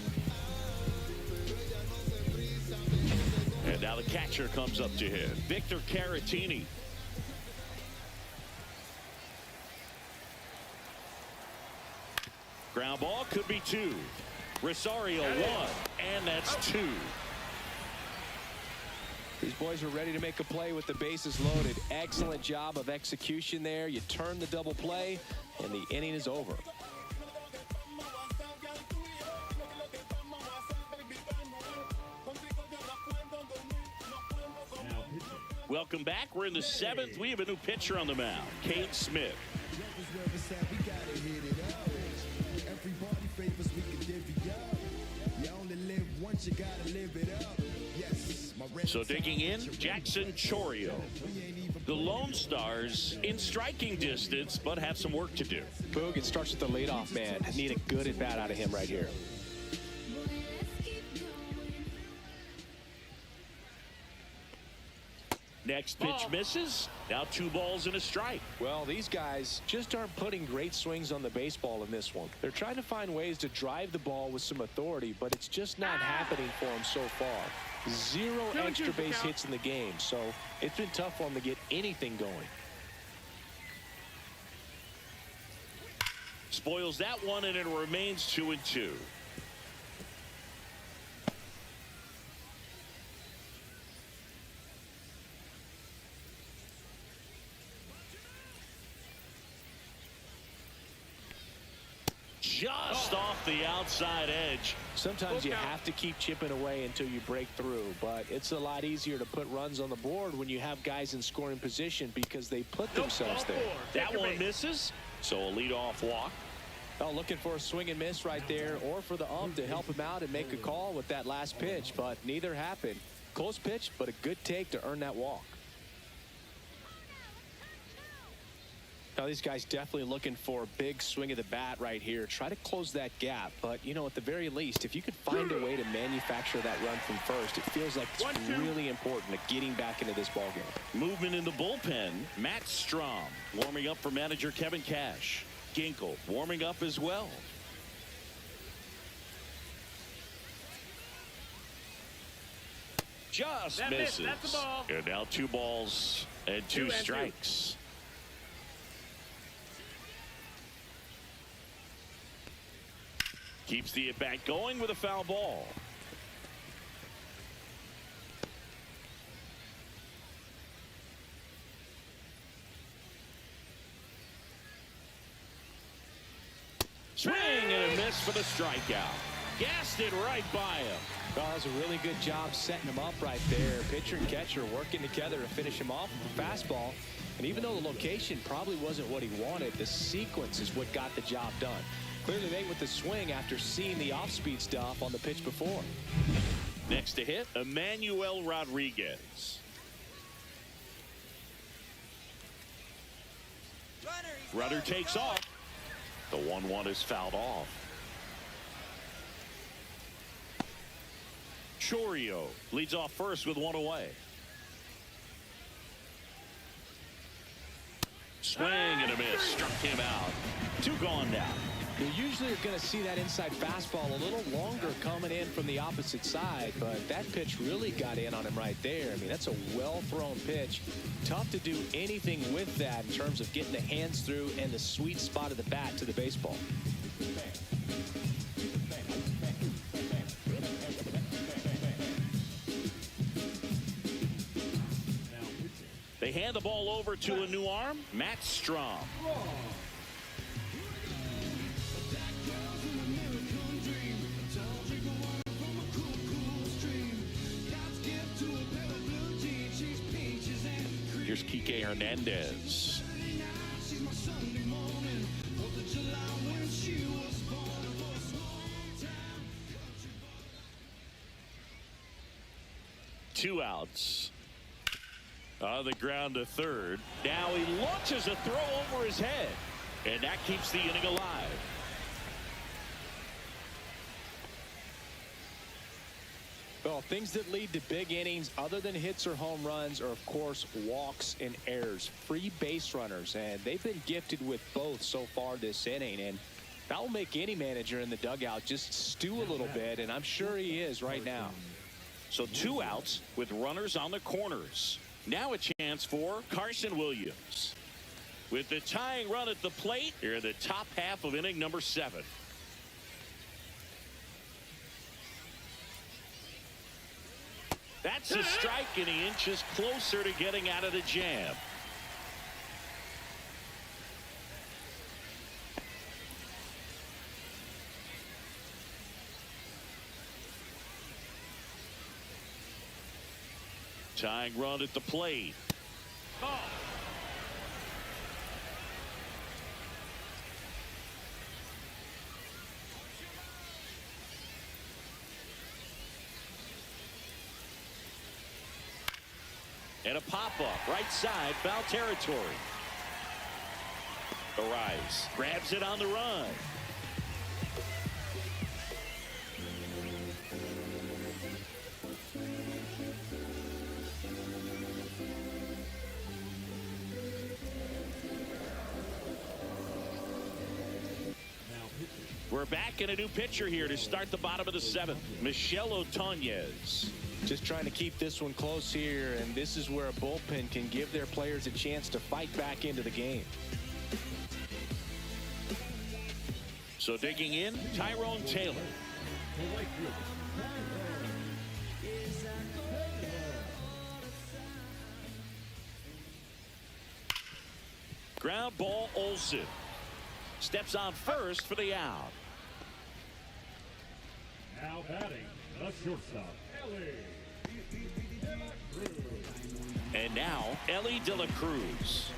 And now the catcher comes up to hit. Victor Caratini. Ground ball could be 2. Rosario 1, and that's 2. These boys are ready to make a play with the bases loaded. Excellent job of execution there. You turn the double play, and the inning is over. Welcome back. We're in the 7th. We have a new pitcher on the mound, Cade Smith. Everybody favors we can divvy up. You only live once, you gotta live it up. Yes, so digging in, Jackson Chorio. The Lone Stars in striking distance, but have some work to do. Boog, it starts with the leadoff man. Need a good at bat out of him right here. Next pitch misses. Now 2 balls and a strike. Well, these guys just aren't putting great swings on the baseball in this one. They're trying to find ways to drive the ball with some authority, but it's just not happening for them so far. 0 extra base hits in the game, so it's been tough for them to get anything going. Spoils that one, and it remains 2-2. Just off the outside edge. Sometimes you have to keep chipping away until you break through, but it's a lot easier to put runs on the board when you have guys in scoring position because they put themselves there. That one misses, so a leadoff walk. Oh, looking for a swing and miss right there, or for the ump to help him out and make a call with that last pitch, but neither happened. Close pitch, but a good take to earn that walk. Now, these guys definitely looking for a big swing of the bat right here. Try to close that gap. But, you know, at the very least, if you could find a way to manufacture that run from first, it feels like it's really important to getting back into this ballgame. Movement in the bullpen. Matt Strom warming up for manager Kevin Cash. Ginkel warming up as well. Just misses. That's a ball. And now 2 balls and 2 strikes. Keeps the at-bat going with a foul ball. Swing and a miss for the strikeout. Gassed it right by him. Oh, that was a really good job setting him up right there. Pitcher and catcher working together to finish him off with a fastball. And even though the location probably wasn't what he wanted, the sequence is what got the job done. Clearly they with the swing after seeing the off-speed stuff on the pitch before. Next to hit, Emmanuel Rodriguez. Rudder takes off. The 1-1 is fouled off. Chorio leads off first with 1 away. Swing and a miss. Struck him out. 2 gone now. You usually are going to see that inside fastball a little longer coming in from the opposite side, but that pitch really got in on him right there. I mean, that's a well-thrown pitch. Tough to do anything with that in terms of getting the hands through and the sweet spot of the bat to the baseball. They hand the ball over to a new arm, Matt Strom. Here's Kike Hernandez. Two outs. On the ground to third. Now he launches a throw over his head. And that keeps the inning alive. Well, things that lead to big innings other than hits or home runs are, of course, walks and errors, free base runners, and they've been gifted with both so far this inning. And that will make any manager in the dugout just stew a little bit, and I'm sure he is right now. So 2 outs with runners on the corners. Now a chance for Carson Williams. With the tying run at the plate, here in the top half of inning number 7. That's a strike, and he inches closer to getting out of the jam. Tying run at the plate. Ball. And a pop-up, right side, foul territory. Arise, grabs it on the run. We're back in a new pitcher here to start the bottom of the 7th. Michel Otonez. Just trying to keep this one close here, and this is where a bullpen can give their players a chance to fight back into the game. So digging in, Tyrone Taylor. Ground ball, Olsen. Steps on first for the out. Now batting, the shortstop, Ellie. And now, Ellie De La Cruz.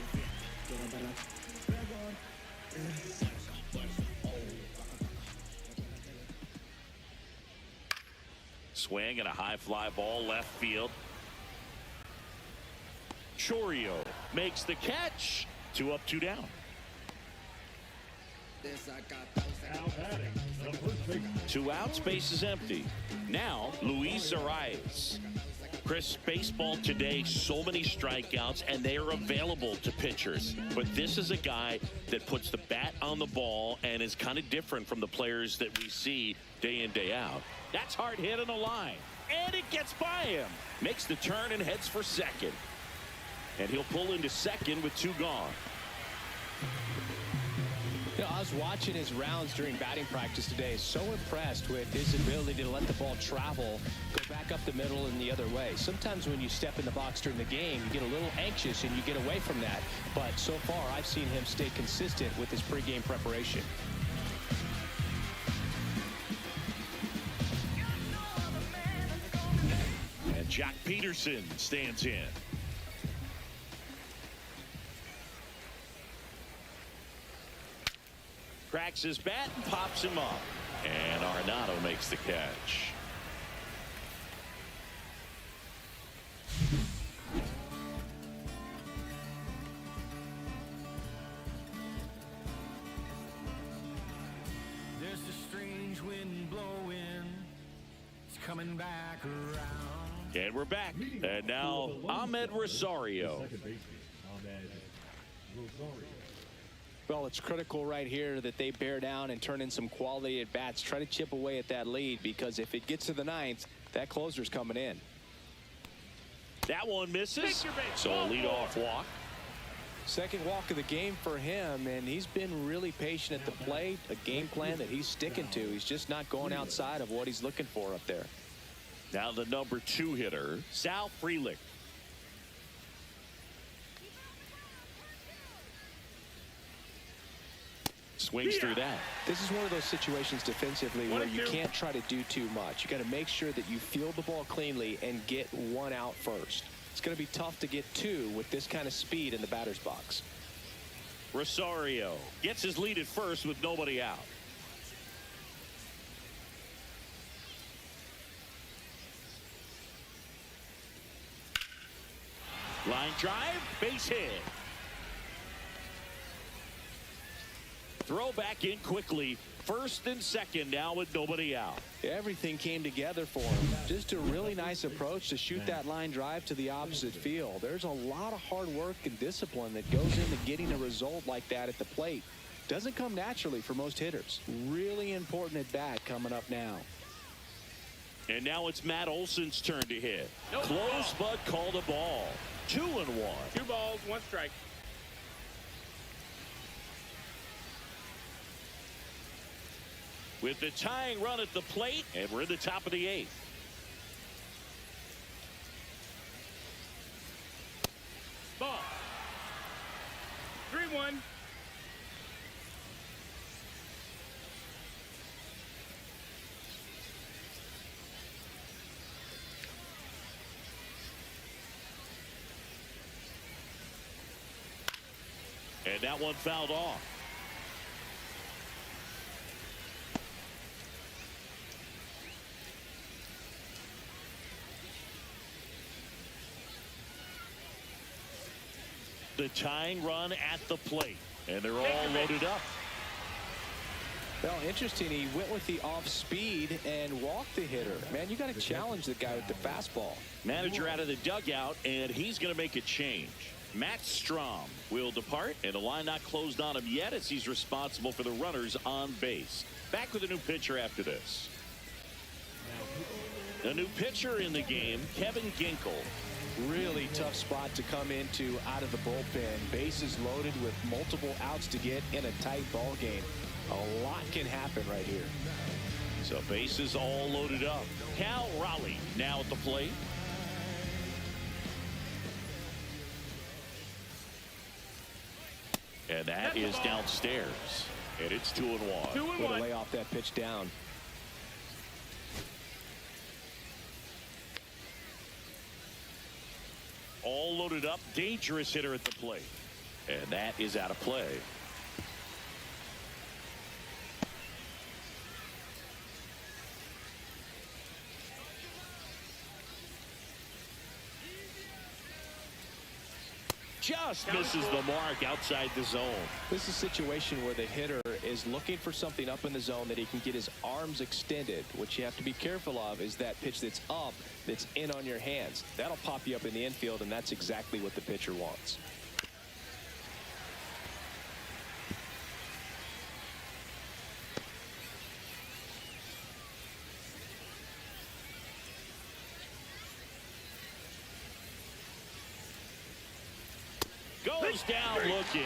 Swing and a high fly ball left field. Chorio makes the catch. 2 up, 2 down. Now batting, the first baseman. 2 outs, base is empty. Now, Luis Arias. Chris, baseball today, so many strikeouts, and they are available to pitchers. But this is a guy that puts the bat on the ball and is kind of different from the players that we see day in, day out. That's hard hit on the line. And it gets by him. Makes the turn and heads for second. And he'll pull into second with 2 gone. You know, I was watching his rounds during batting practice today. So impressed with his ability to let the ball travel, go back up the middle and the other way. Sometimes when you step in the box during the game, you get a little anxious and you get away from that. But so far, I've seen him stay consistent with his pregame preparation. And Jack Peterson stands in. Cracks his bat and pops him up. And Arenado makes the catch. There's a strange wind blowing. It's coming back around. And we're back. And now Ahmed Rosario. Second baseman, Ahmed Rosario. Well, it's critical right here that they bear down and turn in some quality at bats. Try to chip away at that lead, because if it gets to the 9th, that closer's coming in. That one misses. Take your base. So a leadoff walk. Second walk of the game for him, and he's been really patient at the plate. A game plan that he's sticking to. He's just not going outside of what he's looking for up there. Now the number 2 hitter, Sal Frelick. Swings through that. This is one of those situations defensively where you can't try to do too much. You got to make sure that you field the ball cleanly and get 1 out first. It's going to be tough to get 2 with this kind of speed in the batter's box. Rosario gets his lead at first with nobody out. Line drive, base hit. Throw back in quickly first and second now with nobody out. Everything came together for him. Just a really nice approach to shoot that line drive to the opposite field. There's a lot of hard work and discipline that goes into getting a result like that at the plate. Doesn't come naturally for most hitters. Really important at bat coming up now. And now it's Matt Olson's turn to hit. Nope. Close, but called a ball. 2-1. 2 balls, 1 strike. With the tying run at the plate, and we're in the top of the 8th. Ball. 3-1. And that one fouled off. The tying run at the plate, and they're all loaded up. Well, interesting. He went with the off speed and walked the hitter. Man, you got to challenge the guy with the fastball. Manager out of the dugout, and he's going to make a change. Matt Strom will depart, and the line not closed on him yet as he's responsible for the runners on base. Back with a new pitcher after this. A new pitcher in the game, Kevin Ginkel. Really tough spot to come into out of the bullpen. Bases loaded with multiple outs to get in a tight ball game. A lot can happen right here. So bases all loaded up. Cal Raleigh now at the plate. And that is downstairs. And it's 2-1. 2-1. Way to lay off that pitch down. All loaded up. Dangerous hitter at the plate. And that is out of play. Just misses the mark outside the zone. This is a situation where the hitter is looking for something up in the zone that he can get his arms extended. What you have to be careful of is that pitch that's up, that's in on your hands. That'll pop you up in the infield, and that's exactly what the pitcher wants. Goes down looking.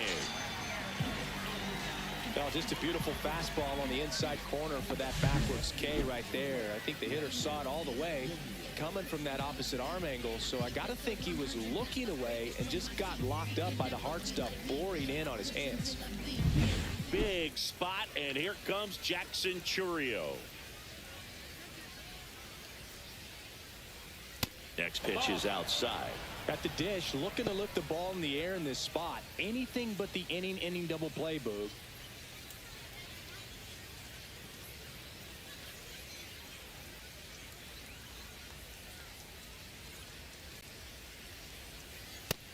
Well, just a beautiful fastball on the inside corner for that backwards K right there. I think the hitter saw it all the way coming from that opposite arm angle. So I got to think he was looking away and just got locked up by the hard stuff boring in on his hands. Big spot, and here comes Jackson Churio. Next pitch is outside. At the dish, looking to lift the ball in the air in this spot. Anything but the inning double play, Boog.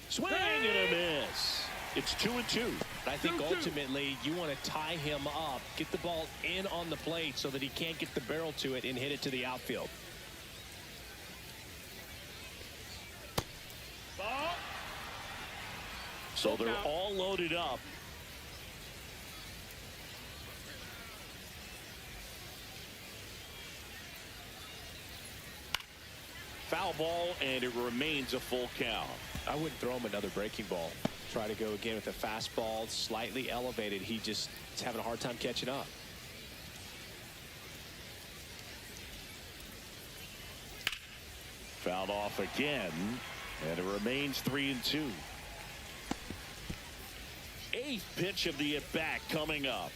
Swing and a miss. It's 2-2. I think ultimately you want to tie him up, get the ball in on the plate so that he can't get the barrel to it and hit it to the outfield. Ball. So they're all loaded up. Foul ball, and it remains a full count. I wouldn't throw him another breaking ball. Try to go again with a fastball, slightly elevated. He just is having a hard time catching up. Fouled off again, and it remains 3-2. Eighth pitch of the at-bat coming up.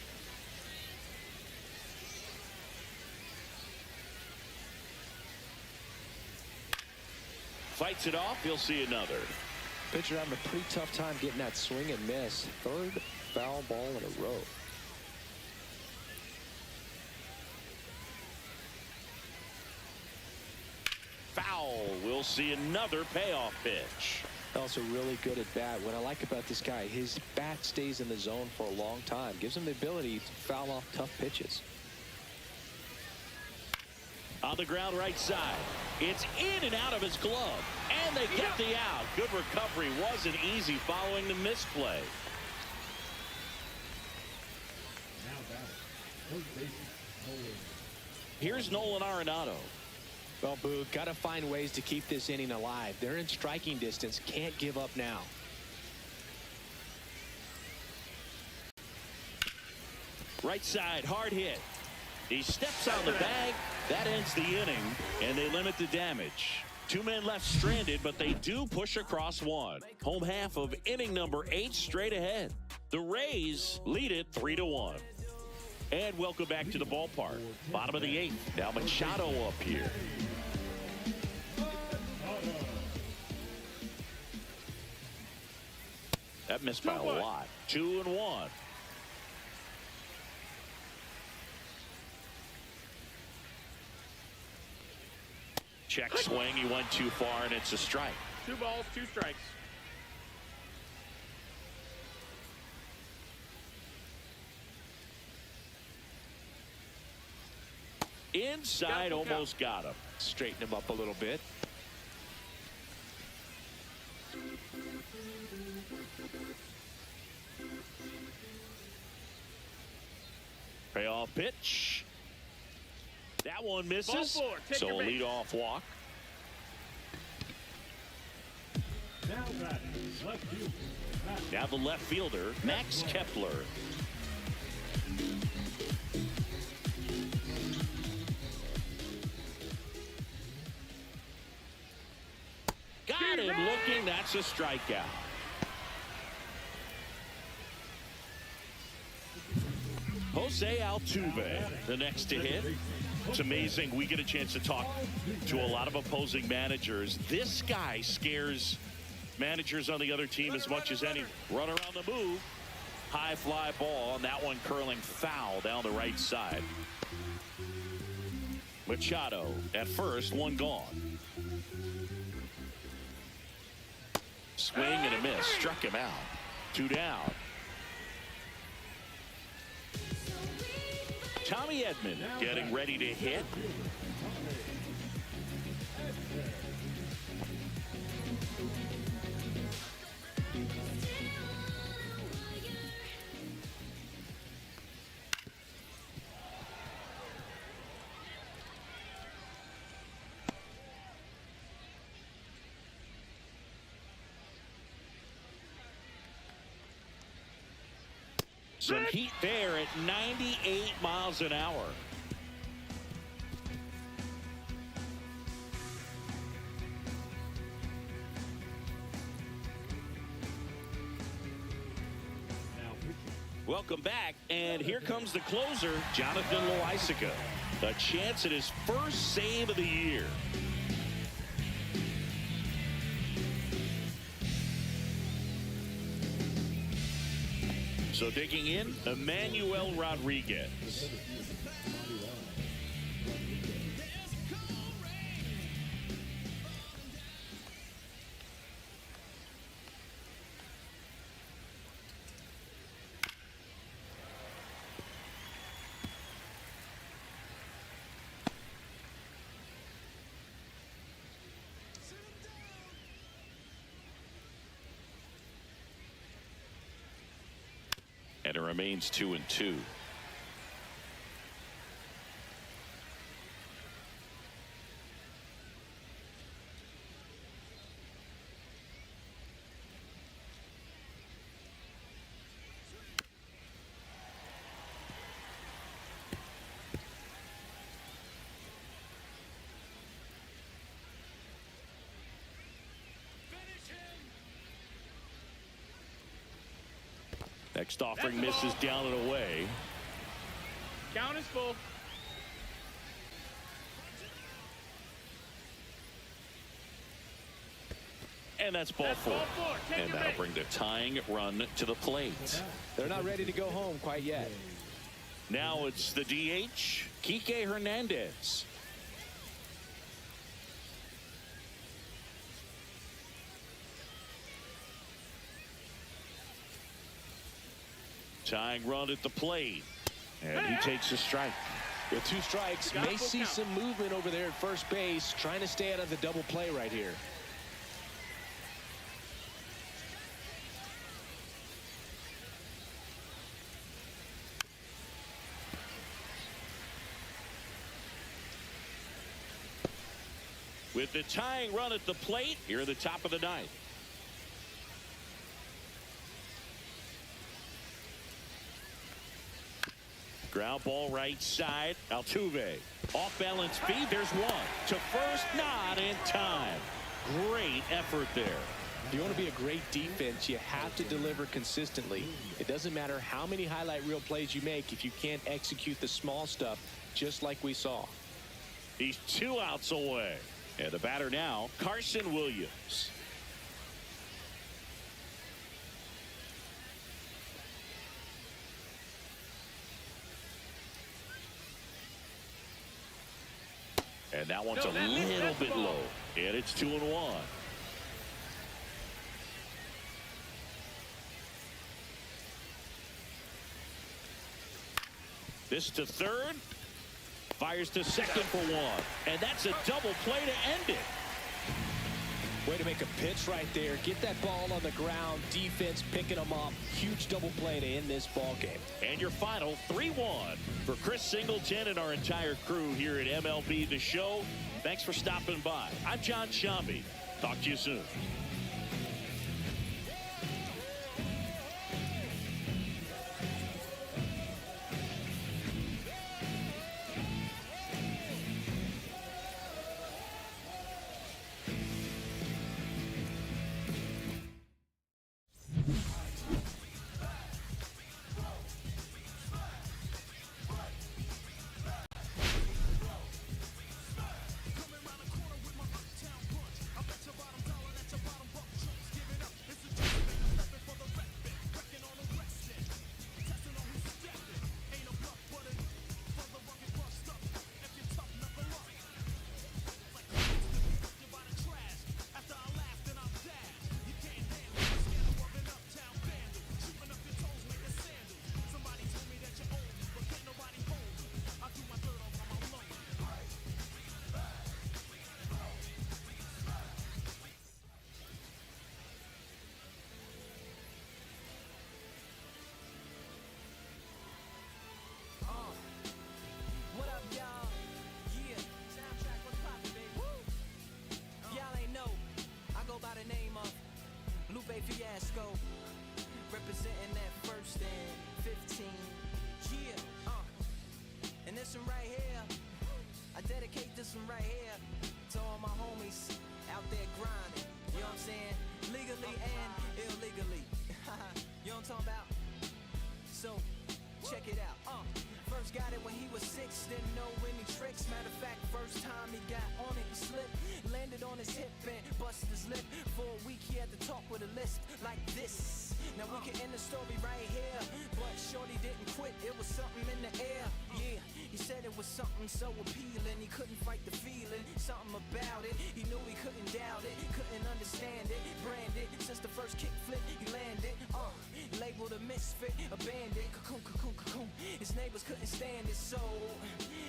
Fights it off. He'll see another. Pitcher having a pretty tough time getting that swing and miss. Third foul ball in a row. Foul. We'll see another payoff pitch. Also really good at bat. What I like about this guy, his bat stays in the zone for a long time. Gives him the ability to foul off tough pitches. On the ground right side. It's in and out of his glove. And they get the out. Good recovery. Wasn't easy following the misplay. Now batting. First baseman, Nolan. Here's Nolan Arenado. Well, Boo, got to find ways to keep this inning alive. They're in striking distance. Can't give up now. Right side, hard hit. He steps on the bag. That ends the inning, and they limit the damage. 2 men left stranded, but they do push across one. Home half of inning number 8 straight ahead. The Rays lead it 3-1. And welcome back to the ballpark. Bottom of the 8th. Now Machado up here. That missed by a lot. 2-1. Check swing. He went too far, and it's a strike. 2 balls, 2 strikes. Inside, almost got him. Straighten him up a little bit. Payoff pitch. That one misses. Ball four. Take So your a base. leadoff walk. Now batting, left fielder, Matt. Now the left fielder, Max Kepler. Got him looking. That's a strikeout. Jose Altuve, the next to hit. It's amazing. We get a chance to talk to a lot of opposing managers. This guy scares managers on the other team as much as any. Runner on the move. High fly ball, and that one curling foul down the right side. Machado at first, one gone. Swing and a miss. Struck him out. 2 down. Tommy Edman getting ready to hit. Some heat there at 98 miles an hour. Now pitching. Welcome back, and here comes the closer, Jonathan Loaisiga. A chance at his first save of the year. So digging in, Emmanuel Rodriguez. And it remains 2-2. Next offering misses down and away. Count is full. And that's ball four. Ball 4. Take And your that'll base. bring the tying run to the plate. They're not ready to go home quite yet. Now it's the DH, Kike Hernandez. Tying run at the plate. And he takes a strike. With 2 strikes, may see some movement over there at first base, trying to stay out of the double play right here. With the tying run at the plate, here at the top of the 9th. Ground ball right side. Altuve. Off balance feed. There's one. To first, not in time. Great effort there. If you want to be a great defense, you have to deliver consistently. It doesn't matter how many highlight reel plays you make if you can't execute the small stuff, just like we saw. He's 2 outs away. And the batter now, Carson Williams. And that one's a little bit low. And it's 2-1. This to third. Fires to second for 1. And that's a double play to end it. Way to make a pitch right there. Get that ball on the ground. Defense picking them up. Huge double play to end this ball game. And your final 3-1 for Chris Singleton and our entire crew here at MLB The Show. Thanks for stopping by. I'm John Shambi. Talk to you soon. Fiasco, representing that first and 15. Yeah, and this one right here, I dedicate this one right here to all my homies out there grinding. You know what I'm saying? Legally and illegally. You know what I'm talking about? So, check it out. First got it when he was 6, didn't know any tricks. Matter of fact, first time he got on it, he slipped. Landed on his hip and busted his lip. For a week he had to talk with a lisp like this. Now we can end the story right here, but shorty didn't quit, it was something in the air. Yeah, he said it was something so appealing, he couldn't fight the feeling, something about it. He knew he couldn't doubt it, couldn't understand it. Branded, since the first kick flip he landed. Labeled a misfit, a bandit. Cocoon, cocoon, cocoon. His neighbors couldn't stand it, so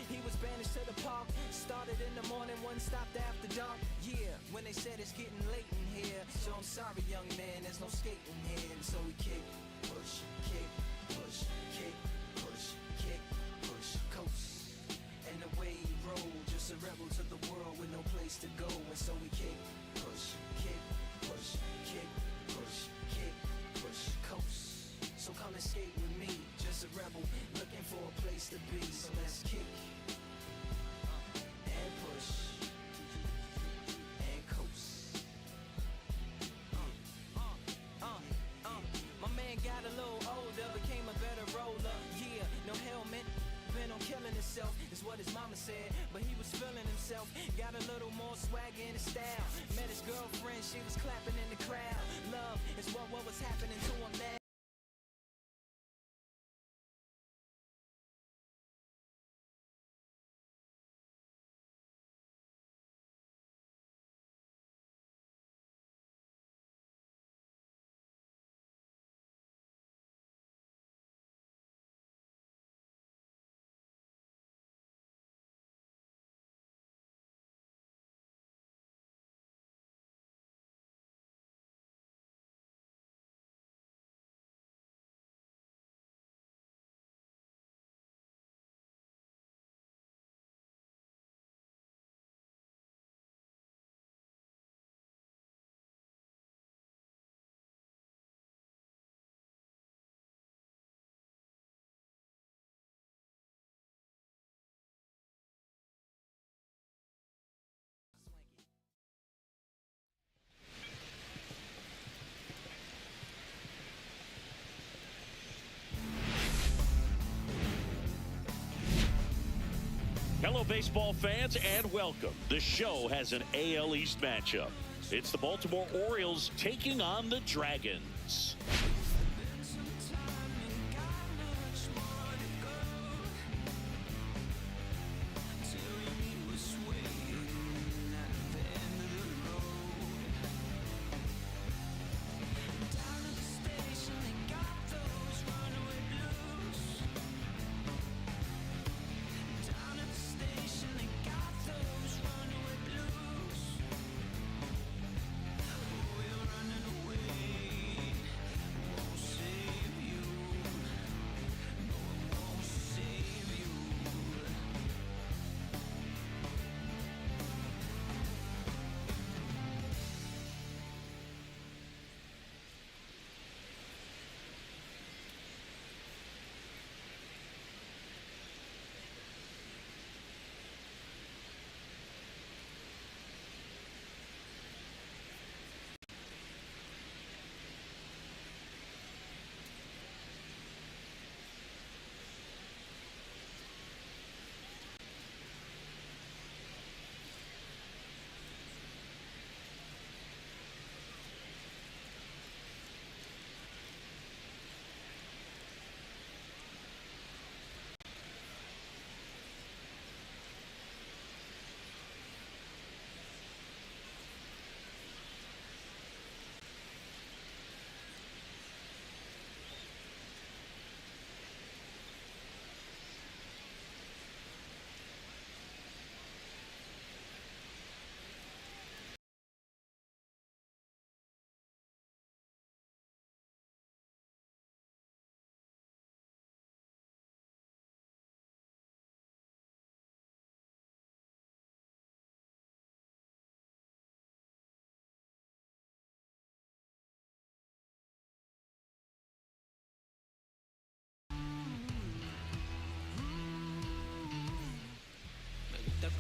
he was banished to the park. Started in the morning, one stopped after dark. Yeah, when they said it's getting late in here, so I'm sorry, young man, there's no skating here. And so we kick, push, kick, push, kick, push, kick, push, coast. And the way he rolled, just a rebel to the world with no place to go. And so we kick, push, kick, push, kick, push, kick, push, coast. So come and skate with me, just a rebel looking for a place to be. So let's kick and push and coast. My man got a little older, became a better roller. Yeah, no helmet, been on killing himself, is what his mama said. But he was feeling himself, got a little more swag in his style. Met his girlfriend, she was baseball fans, and welcome. The show has an AL East matchup. It's the Baltimore Orioles taking on the Dragons.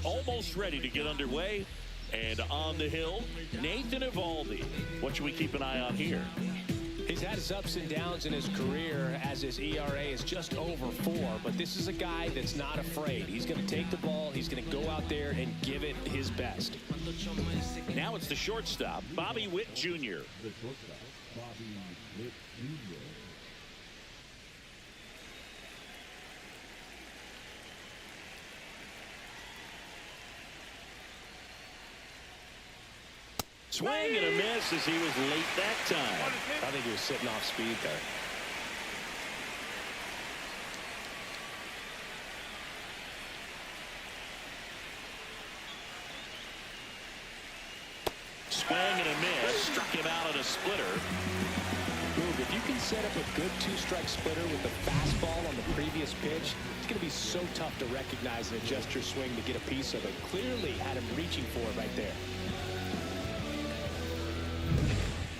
Almost ready to get underway. And on the hill, Nathan Eovaldi. What should we keep an eye on here? He's had his ups and downs in his career as his ERA is just over 4, but this is a guy that's not afraid. He's going to take the ball, he's going to go out there and give it his best. Now it's the shortstop, Bobby Witt Jr. The shortstop, Bobby Witt Jr. Swing and a miss as he was late that time. I think he was sitting off speed there. Swing and a miss. Struck him out on a splitter. Boog, if you can set up a good two-strike splitter with the fastball on the previous pitch, it's going to be so tough to recognize and adjust your swing to get a piece of it. Clearly had him reaching for it right there.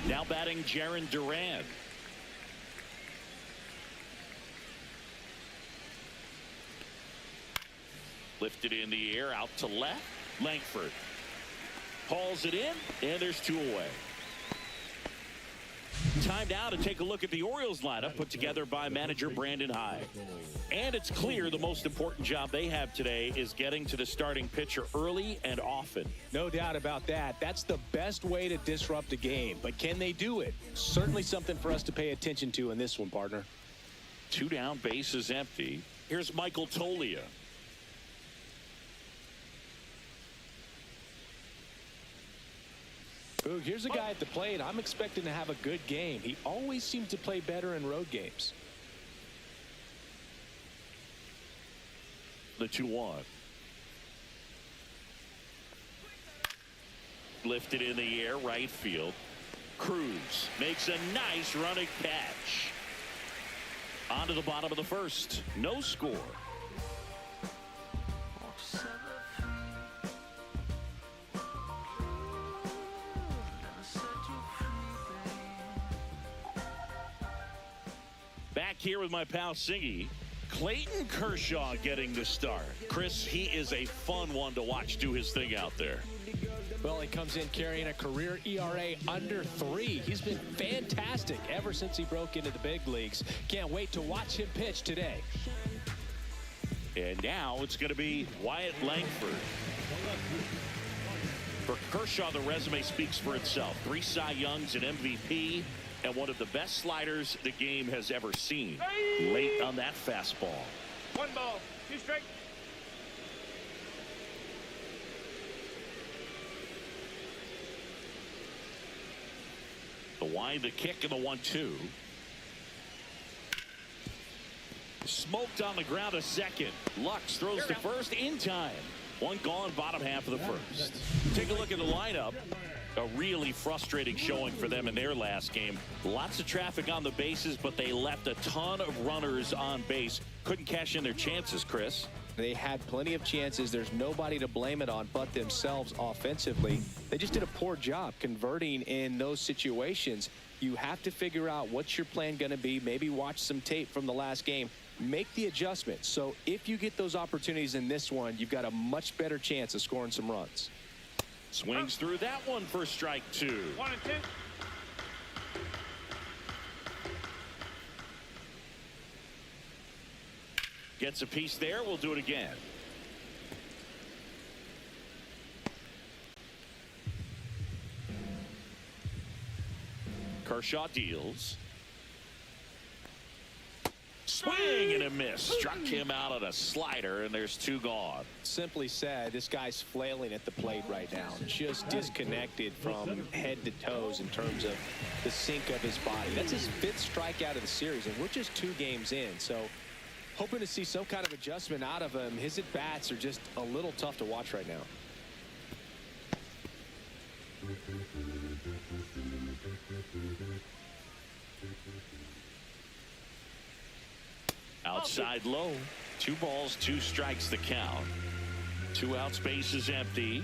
Now batting Jarren Duran. Lifted in the air, out to left. Langford hauls it in, and there's 2 away. Time now to take a look at the Orioles lineup put together by manager Brandon Hyde. And it's clear the most important job they have today is getting to the starting pitcher early and often. No doubt about that. That's the best way to disrupt a game. But can they do it? Certainly something for us to pay attention to in this one, partner. 2 down, bases empty. Here's Michael Tolia. Boog, here's a guy at the plate. I'm expecting to have a good game. He always seems to play better in road games. The 2-1. Lifted in the air, right field. Cruz makes a nice running catch. On to the bottom of the first. No score. Back here with my pal Singy. Clayton Kershaw getting the start. Chris, he is a fun one to watch do his thing out there. Well, he comes in carrying a career ERA under 3. He's been fantastic ever since he broke into the big leagues. Can't wait to watch him pitch today. And now it's going to be Wyatt Langford. For Kershaw, the resume speaks for itself. 3 Cy Youngs, an MVP, and one of the best sliders the game has ever seen. Late on that fastball. 1 ball, 2 strikes. The wind, the kick, and the 1-2. Smoked on the ground a second. Lux throws to first in time. 1 gone, bottom half of the first. Take a look at the lineup. A really frustrating showing for them in their last game. Lots of traffic on the bases, but they left a ton of runners on base. Couldn't cash in their chances, Chris. They had plenty of chances. There's nobody to blame it on but themselves offensively. They just did a poor job converting in those situations. You have to figure out what's your plan going to be. Maybe watch some tape from the last game. Make the adjustment. So if you get those opportunities in this one, you've got a much better chance of scoring some runs. Swings through that one for strike 2. 1 and 2. Gets a piece there. We'll do it again. Kershaw deals. Swing and a miss. Struck him out on a slider, and there's 2 gone. Simply said, this guy's flailing at the plate right now. Just disconnected from head to toes in terms of the sink of his body. That's his 5th strikeout of the series, and we're just 2 games in. So hoping to see some kind of adjustment out of him. His at-bats are just a little tough to watch right now. Outside low. 2 balls, 2 strikes the count. 2 outs, base is empty.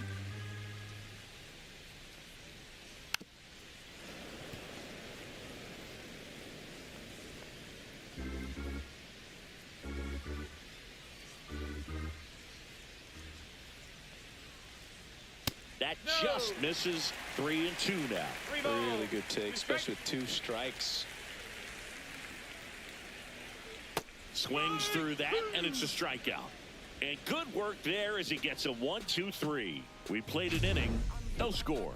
That just misses. 3 and 2 now. Really good take, especially with 2 strikes. Swings through that, and it's a strikeout. And good work there as he gets a 1-2-3. We played an inning, no score.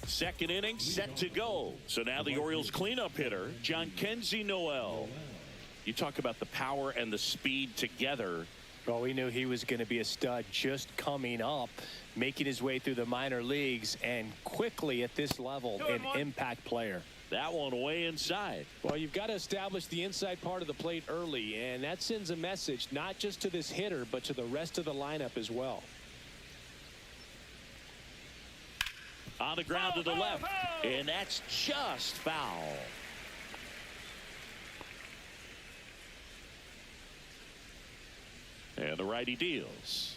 Second inning set to go. So now the Orioles cleanup hitter, John Kenzie Noel. You talk about the power and the speed together. Well, we knew he was going to be a stud just coming up, making his way through the minor leagues, and quickly at this level, an impact player. That one way inside. Well, you've got to establish the inside part of the plate early, and that sends a message not just to this hitter, but to the rest of the lineup as well. On the ground to the left, and that's just foul. And the righty deals.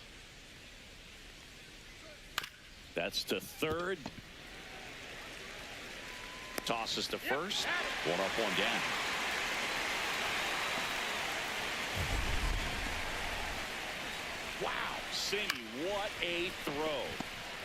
That's to third. Tosses to first. 1 up, 1 down. Wow, Singy, what a throw.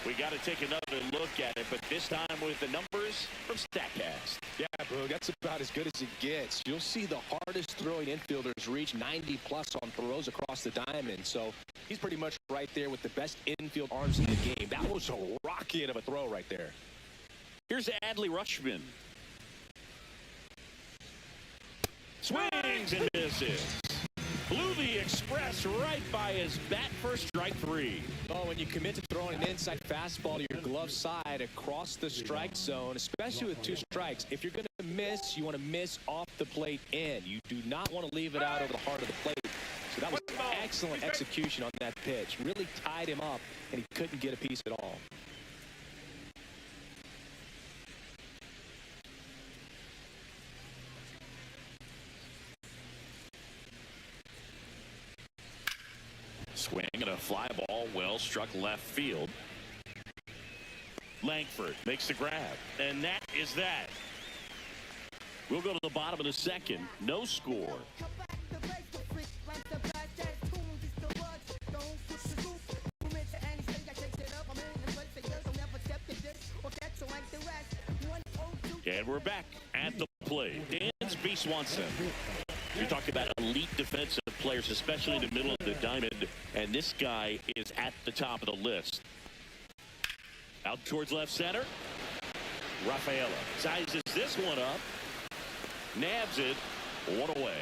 We got to take another look at it, but this time with the numbers from StatCast. Yeah, bro, that's about as good as it gets. You'll see the hardest throwing infielders reach 90+ on throws across the diamond. So he's pretty much right there with the best infield arms in the game. That was a rocket of a throw right there. Here's Adley Rutschman. Swings and misses. Blew the express right by his bat for strike 3. Oh, when you commit to throwing an inside fastball to your glove side across the strike zone, especially with 2 strikes, if you're going to miss, you want to miss off the plate in. You do not want to leave it out over the heart of the plate. So that was excellent execution on that pitch. Really tied him up, and he couldn't get a piece at all. Swing and a fly ball well struck left field. Langford makes the grab, and that is that. We'll go to the bottom of the second. No score. And we're back at the plate. Dansby Swanson. You're talking about elite defensive players, especially in the middle of the diamond. And this guy is at the top of the list. Out towards left center. Rafaela sizes this one up. Nabs it. One away.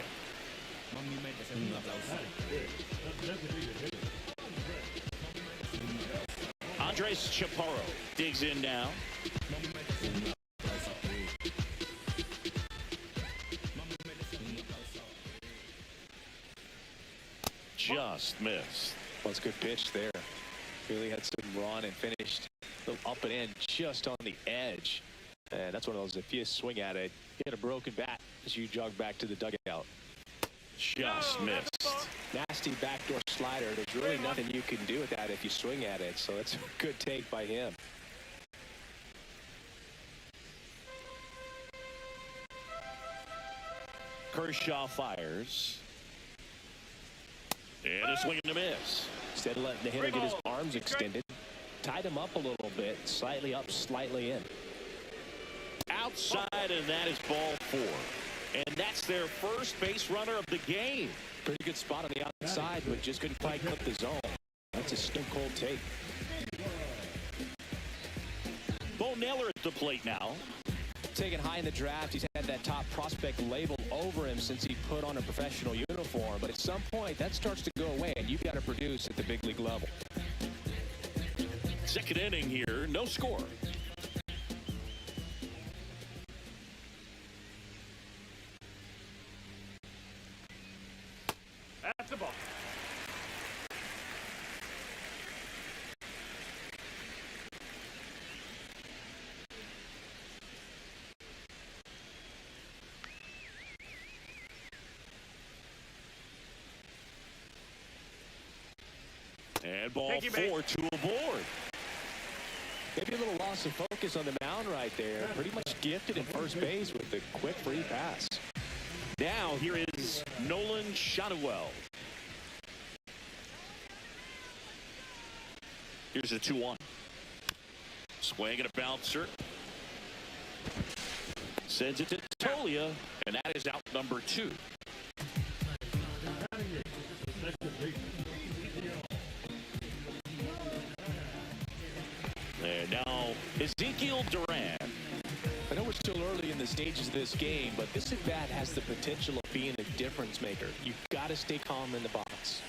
Andres Chaparro digs in now. Just missed. Well, it's a good pitch there. Really had some run and finished a little up and in just on the edge. And that's one of those, if you swing at it, you get a broken bat as you jog back to the dugout. Just missed. Nasty backdoor slider. There's really nothing you can do with that if you swing at it. So it's a good take by him. Kershaw fires. And a swing and a miss. Instead of letting the hitter get his arms extended, tied him up a little bit, slightly up, slightly in. Outside, and that is ball 4. And that's their first base runner of the game. Pretty good spot on the outside, but just couldn't quite clip the zone. That's a stone cold take. Bo Naylor at the plate now. Taken high in the draft, he's had that top prospect label over him since he put on a professional uniform. But at some point, that starts to go away, and you've got to produce at the big league level. Second inning here, no score. That's the ball. And ball 4 to a board. Maybe a little loss of focus on the mound right there. Pretty much gifted at first base with the quick free pass. Now here is Nolan Shotwell. Here's a 2-1. Swing and a bouncer. Sends it to Tolia, and that is out number 2. And now Ezekiel Duran. I know we're still early in the stages of this game, but this at-bat has the potential of being a difference maker. You've got to stay calm in the box.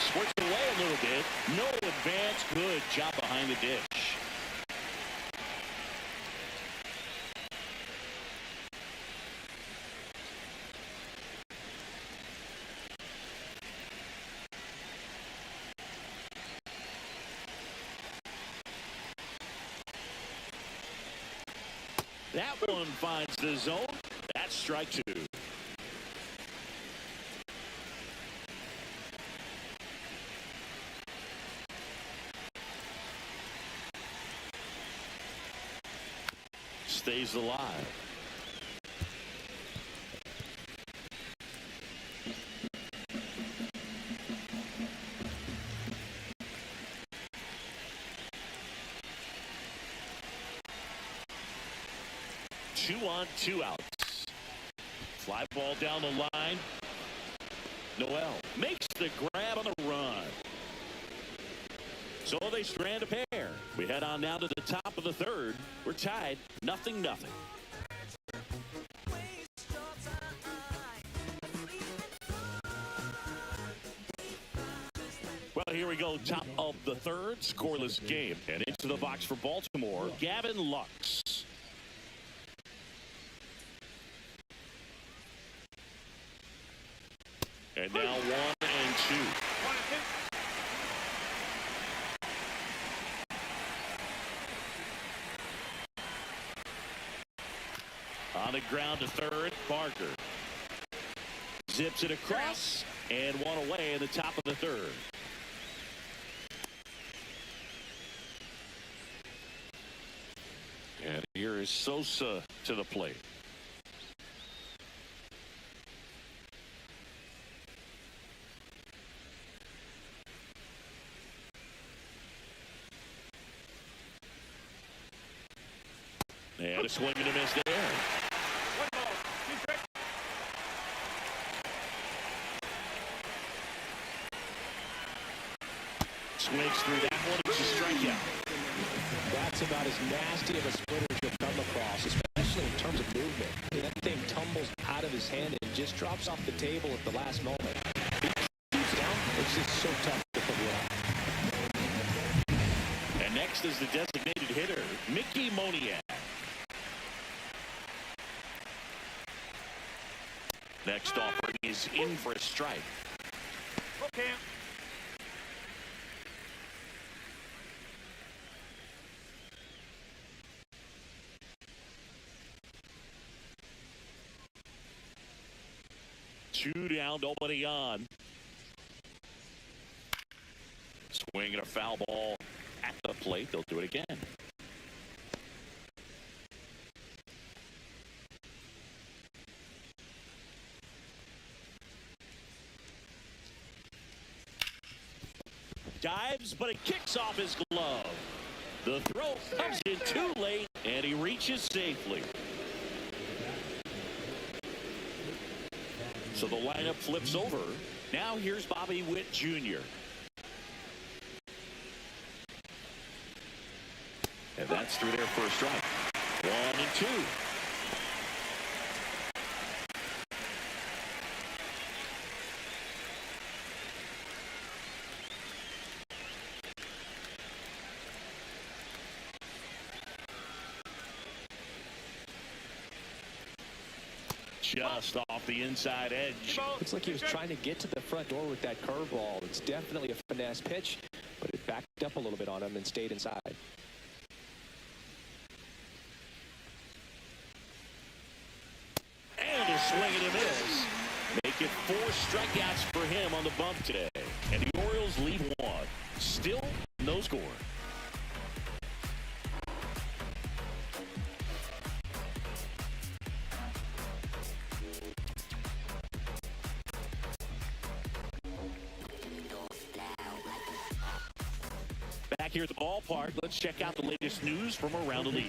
Squirts away a little bit. No advance. Good job behind the dish. That one finds the zone. That's strike 2. Stays alive. Two on, 2 outs. Fly ball down the line. Noel makes the grab on the run. So they strand a pair. We head on now to the top of the 3rd. We're tied 0-0. Well, here we go. Top of the 3rd. Scoreless game. And into the box for Baltimore, Gavin Lux. And now 1 and 2. On the ground to 3rd, Barker. Zips it across, and 1 away in the top of the 3rd. And here is Sosa to the plate. But a swing and a miss there. One ball, two strikes. Swings through that one. It's a strikeout. That's about as nasty of a splitter as you'll come across, especially in terms of movement. That thing tumbles out of his hand and just drops off the table at the last moment. He keeps down. It's just so tough to put it out. And next is the designated hitter, Mickey Moniak. Next offering is in for a strike. Okay. Two down, nobody on. Swing and a foul ball at the plate. They'll do it again. Dives, but it kicks off his glove. The throw comes in too late, and he reaches safely. So the lineup flips over. Now here's Bobby Witt Jr. And that's through their first strike. 1-2. Just off the inside edge. Looks like he was trying to get to the front door with that curveball. It's definitely a finesse pitch, but it backed up a little bit on him and stayed inside. And a swing and a miss. Make it 4 strikeouts for him on the bump today. And the Orioles lead 1. Still no score. Back here at the ballpark, let's check out the latest news from around the league.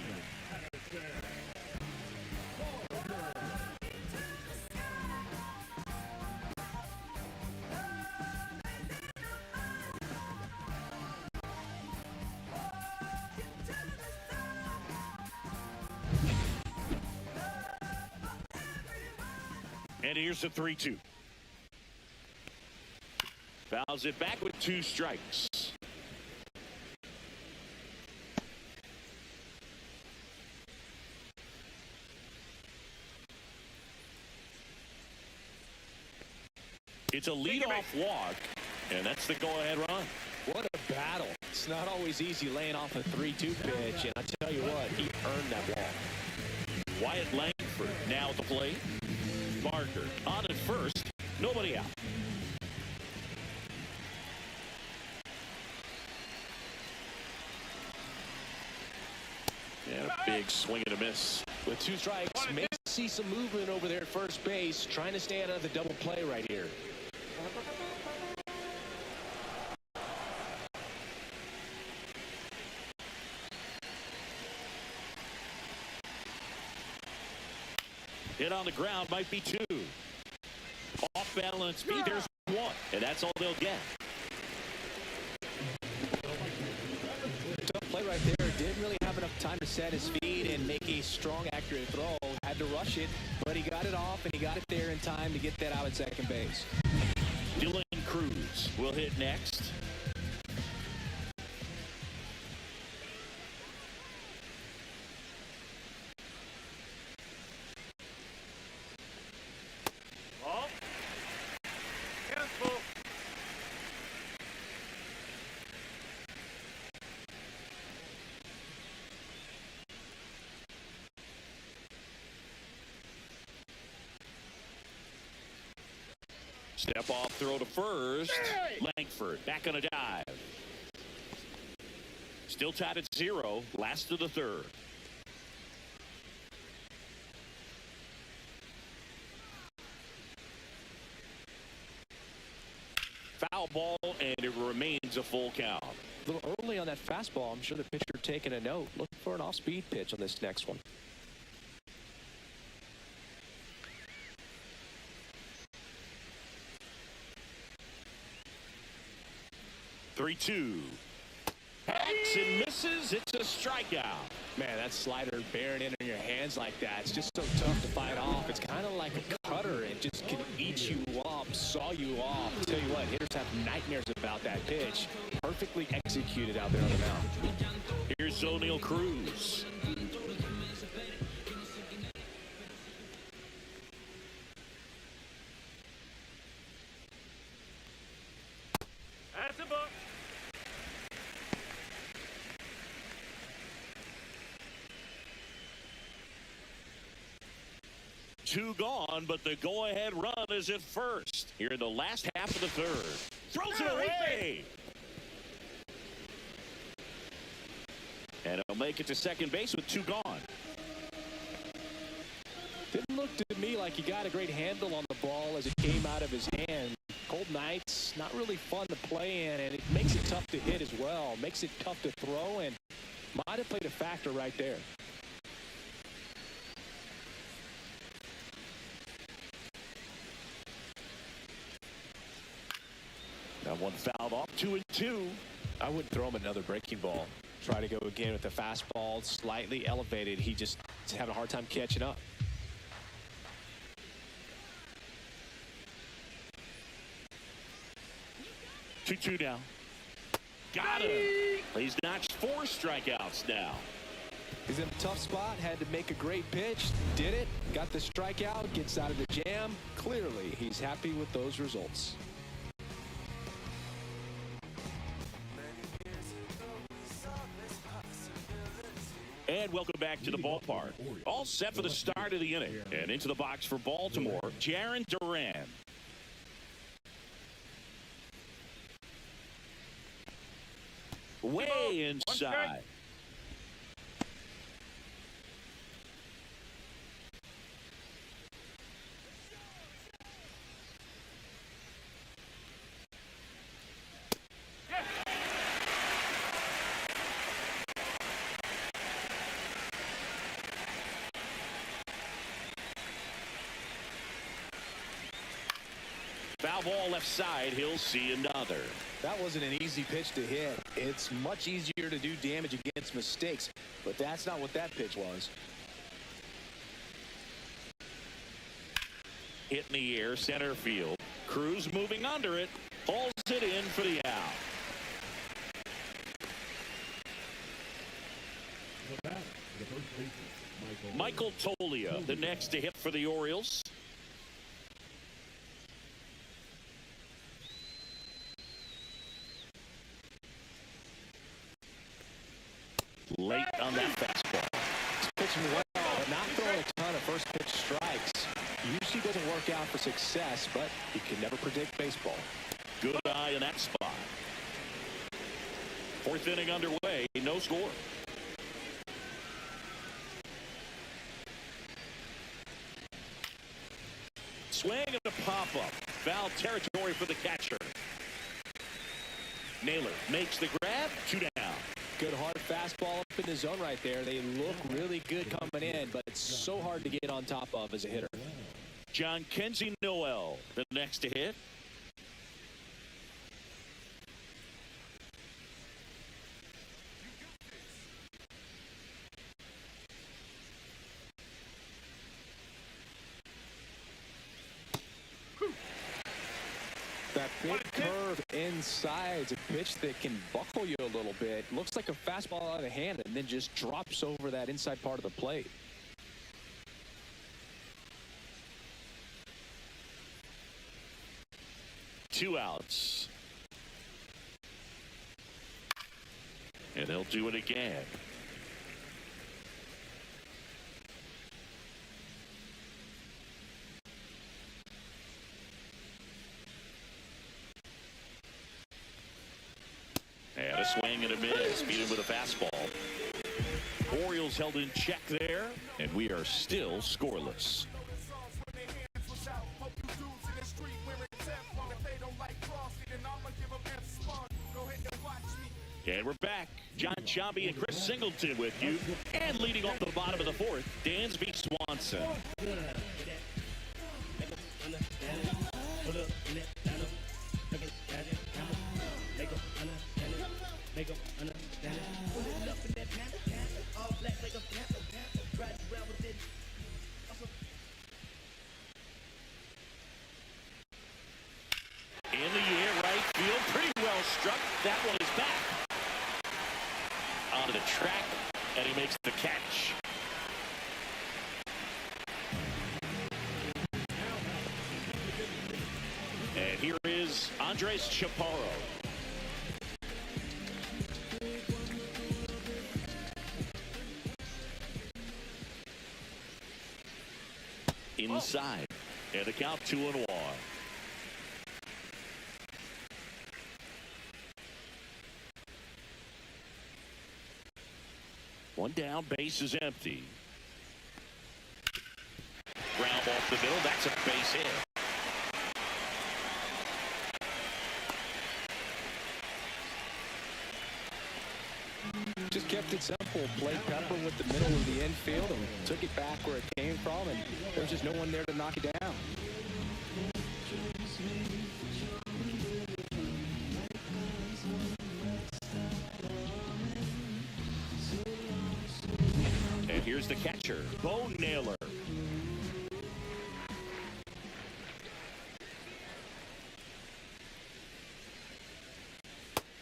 And here's the 3-2. Fouls it back with 2 strikes. It's a leadoff walk, and that's the go-ahead run. What a battle. It's not always easy laying off a 3-2 pitch, and I tell you what, he earned that walk. Wyatt Langford now at the plate. Barker on at first. Nobody out. And a big swing and a miss. With 2 strikes, may see some movement over there at first base, trying to stay out of the double play right here. Hit on the ground, might be 2. Off balance speed, there's 1. And that's all they'll get. Tough play right there. Didn't really have enough time to set his feet and make a strong, accurate throw. Had to rush it, but he got it off, and he got it there in time to get that out at second base. Dylan Cruz will hit next. Ball. Hands full. Step off throw to first. Langford back on a dive. Still tied at 0. Last of the 3rd. Foul ball, and it remains a full count. A little early on that fastball. I'm sure the pitcher taking a note. Looking for an off-speed pitch on this next one. 3-2. Hacks and misses. It's a strikeout. Man, that slider bearing in your hands like that, it's just so tough to fight off. It's kind of like a cutter. It just can eat you up, saw you off. I'll tell you what, hitters have nightmares about that pitch. Perfectly executed out there on the mound. Here's O'Neal Cruz. That's a book. Two gone, but the go-ahead run is at first. Here in the last half of the third. Throws it away. And he'll make it to second base with two gone. Didn't look to me like he got a great handle on the ball as it came out of his hand. Cold nights, not really fun to play in, and it makes it tough to hit as well. Makes it tough to throw, and might have played a factor right there. That one fouled off, 2-2. I wouldn't throw him another breaking ball. Try to go again with the fastball, slightly elevated. He just had a hard time catching up. 2-2 now. Got him. He's notched 4 strikeouts now. He's in a tough spot, had to make a great pitch, did it, got the strikeout, gets out of the jam. Clearly, he's happy with those results. And welcome back to the ballpark. All set for the start of the inning. And into the box for Baltimore, Jarren Duran. Way inside. Foul ball left side. He'll see another. That wasn't an easy pitch to hit. It's much easier to do damage against mistakes, but that's not what that pitch was. Hit in the air, center field. Cruz moving under it. Pulls it in for the out. The bat, the first baseman, Michael Toglia, the next to hit for the Orioles. Late on that fastball. He's pitching well, but not throwing a ton of first pitch strikes. Usually doesn't work out for success, but you can never predict baseball. Good eye in that spot. Fourth inning underway, no score. Swing and a pop-up. Foul territory for the catcher. Naylor makes the grab. 2 down. Good hard fastball up in the zone right there. They look really good coming in, but it's so hard to get on top of as a hitter. John Kenzie Noel, the next to hit. That big curve inside is a pitch that can buckle you a little bit. Looks like a fastball out of the hand and then just drops over that inside part of the plate. Two outs. And they'll do it again. And a swing and a miss. Beat him with a fastball. Orioles held in check there, and we are still scoreless. And we're back. John Sciambi and Chris Singleton with you. And leading off the bottom of the fourth, Dansby Swanson. Here is Andres Chaparro. Inside. And a count 2-1. One down, base is empty. Ground off the middle, that's a base hit. Just kept it simple. Played Pepper with the middle of the infield and took it back where it came from, and there's just no one there to knock it down. And here's the catcher, Bo Naylor.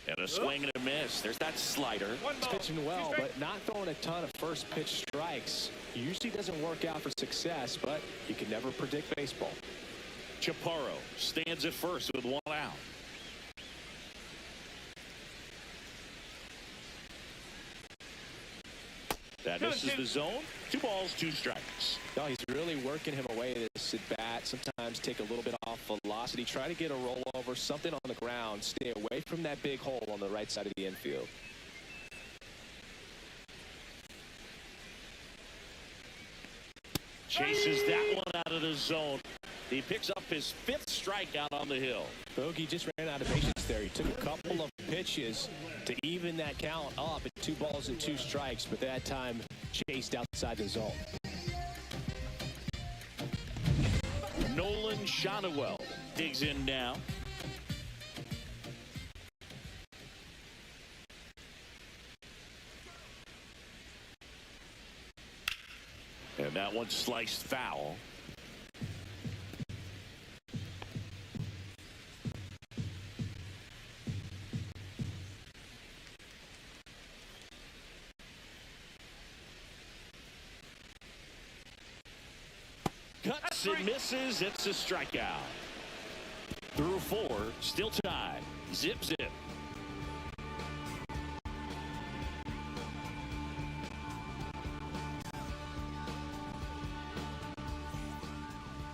And a swing and a miss. There's that slider. He's pitching well, but not throwing a ton of first pitch strikes. Usually doesn't work out for success, but you can never predict baseball. Chaparro stands at first with one out. That misses the zone. 2 balls, 2 strikes. No, he's really working him away this at bat. Sometimes take a little bit off velocity. Try to get a rollover, something on the ground. Stay away from that big hole on the right side of the infield. Chases that one out of the zone. He picks up his 5th strikeout on the hill. Bogey just ran out of patience there. He took a couple of pitches to even that count up at 2 balls and 2 strikes, but that time chased outside the zone. Nolan Shonowell digs in now. And that one sliced foul. Cuts and misses. It's a strikeout. Through 4, still tied. Zip, zip.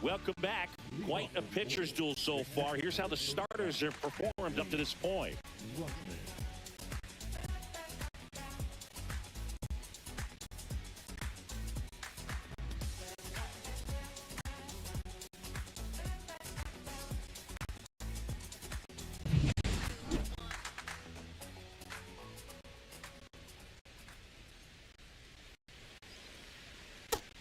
Welcome back. Quite a pitcher's duel so far. Here's how the starters have performed up to this point.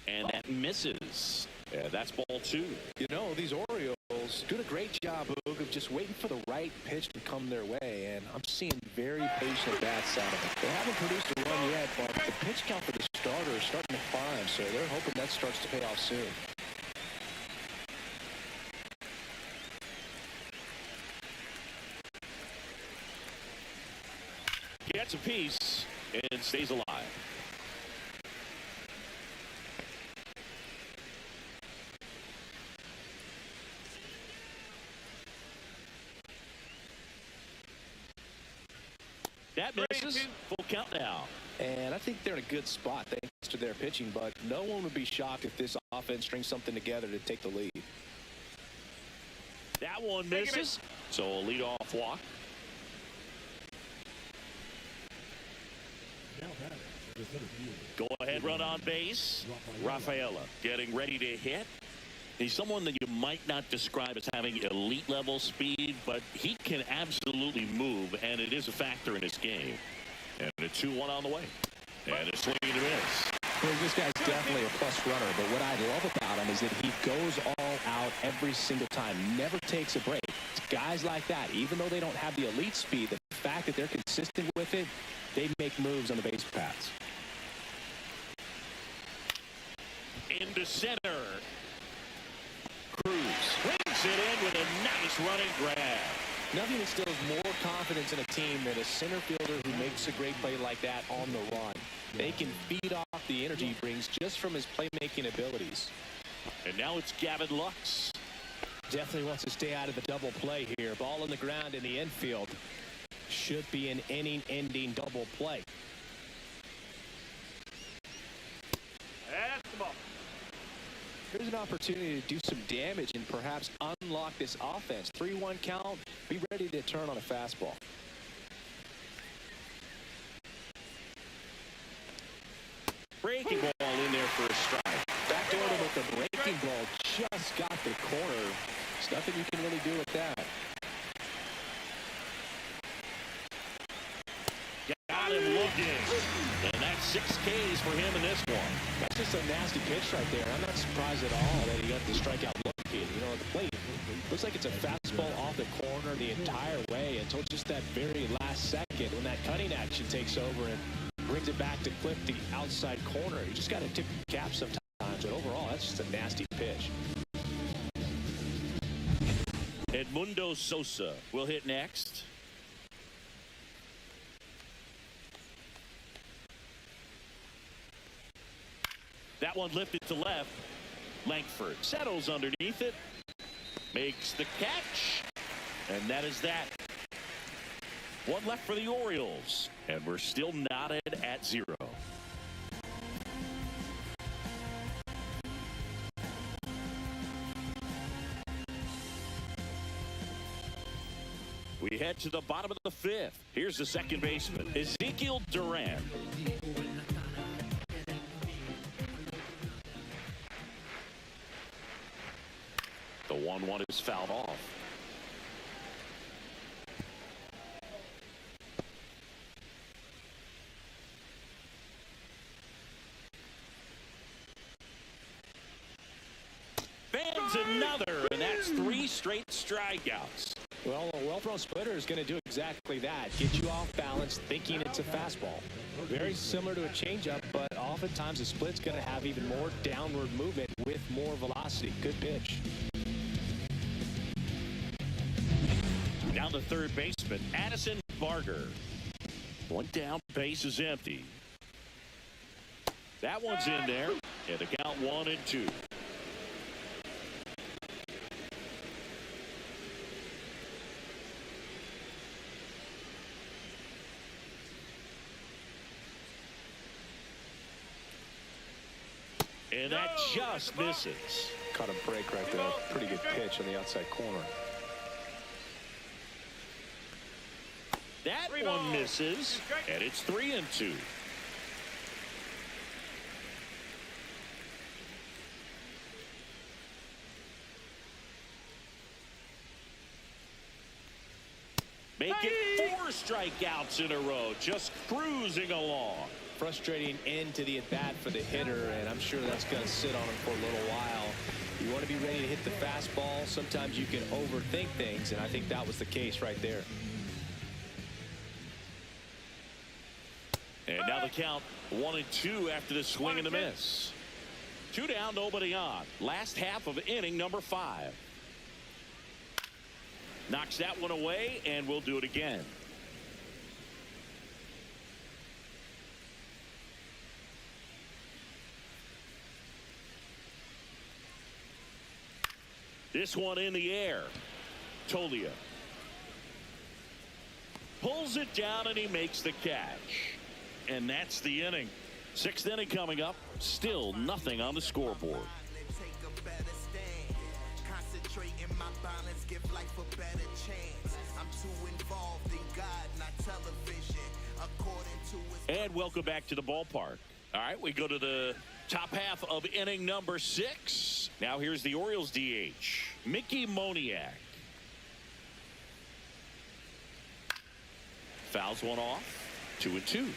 And that misses. Yeah, that's ball 2. You know, these Orioles doing a great job, Boog, of just waiting for the right pitch to come their way, and I'm seeing very patient bats out of it. They haven't produced a run yet, but the pitch count for the starter is starting to climb, so they're hoping that starts to pay off soon. Gets a piece and stays alive. That misses. Full count now. And I think they're in a good spot thanks to their pitching, but no one would be shocked if this offense strings something together to take the lead. That one misses. So a leadoff walk. Go ahead, run on base. Rafaela getting ready to hit. He's someone that you might not describe as having elite level speed, but he can absolutely move, and it is a factor in his game. And a 2-1 on the way. And a swing and a miss. Well, this guy's definitely a plus runner, but what I love about him is that he goes all out every single time, never takes a break. It's guys like that, even though they don't have the elite speed, the fact that they're consistent with it, they make moves on the base paths. Into center. Cruz swings it in with a nice running grab. Nothing instills more confidence in a team than a center fielder who makes a great play like that on the run. They can feed off the energy he brings just from his playmaking abilities. And now it's Gavin Lux. Definitely wants to stay out of the double play here. Ball on the ground in the infield. Should be an inning-ending double play. That's the ball. Here's an opportunity to do some damage and perhaps unlock this offense. 3-1 count. Be ready to turn on a fastball. Breaking ball in there for a strike. Back to him with the breaking ball. Just got the corner. There's nothing you can really do with that. Got him looking. And that's 6 Ks for him in this one. That's just a nasty pitch right there. I'm not surprised at all that he got the strikeout looking. You know, at the plate. Looks like it's a fastball off the corner the entire way until just that very last second when that cutting action takes over and brings it back to clip the outside corner. You just got to tip the cap sometimes. But overall, that's just a nasty pitch. Edmundo Sosa will hit next. That one lifted to left. Langford settles underneath it. Makes the catch. And that is that. One left for the Orioles. And we're still knotted at 0. We head to the bottom of the 5th. Here's the second baseman, Ezekiel Duran. The 1-1 is fouled off. Fans another, and that's 3 straight strikeouts. Well, a well-thrown splitter is going to do exactly that. Get you off balance thinking it's a fastball. Very similar to a changeup, but oftentimes a split's going to have even more downward movement with more velocity. Good pitch. Down the third baseman, Addison Barger. One down, base is empty. That one's in there, and the count 1-2. And that just misses. Caught a break right there. Pretty good pitch on the outside corner. That one misses, and it's 3-2. Make it 4 strikeouts in a row, just cruising along. Frustrating end to the at-bat for the hitter, and I'm sure that's going to sit on him for a little while. You want to be ready to hit the fastball. Sometimes you can overthink things, and I think that was the case right there. And now the count 1-2 after the swing and a miss. 2 down, nobody on. Last half of inning number 5. Knocks that one away, and we'll do it again. This one in the air. Tolia pulls it down, and he makes the catch. And that's the inning. 6th inning coming up. Still nothing on the scoreboard. And welcome back to the ballpark. All right, we go to the top half of inning number 6. Now here's the Orioles DH, Mickey Moniak. Fouls one off. 2-2.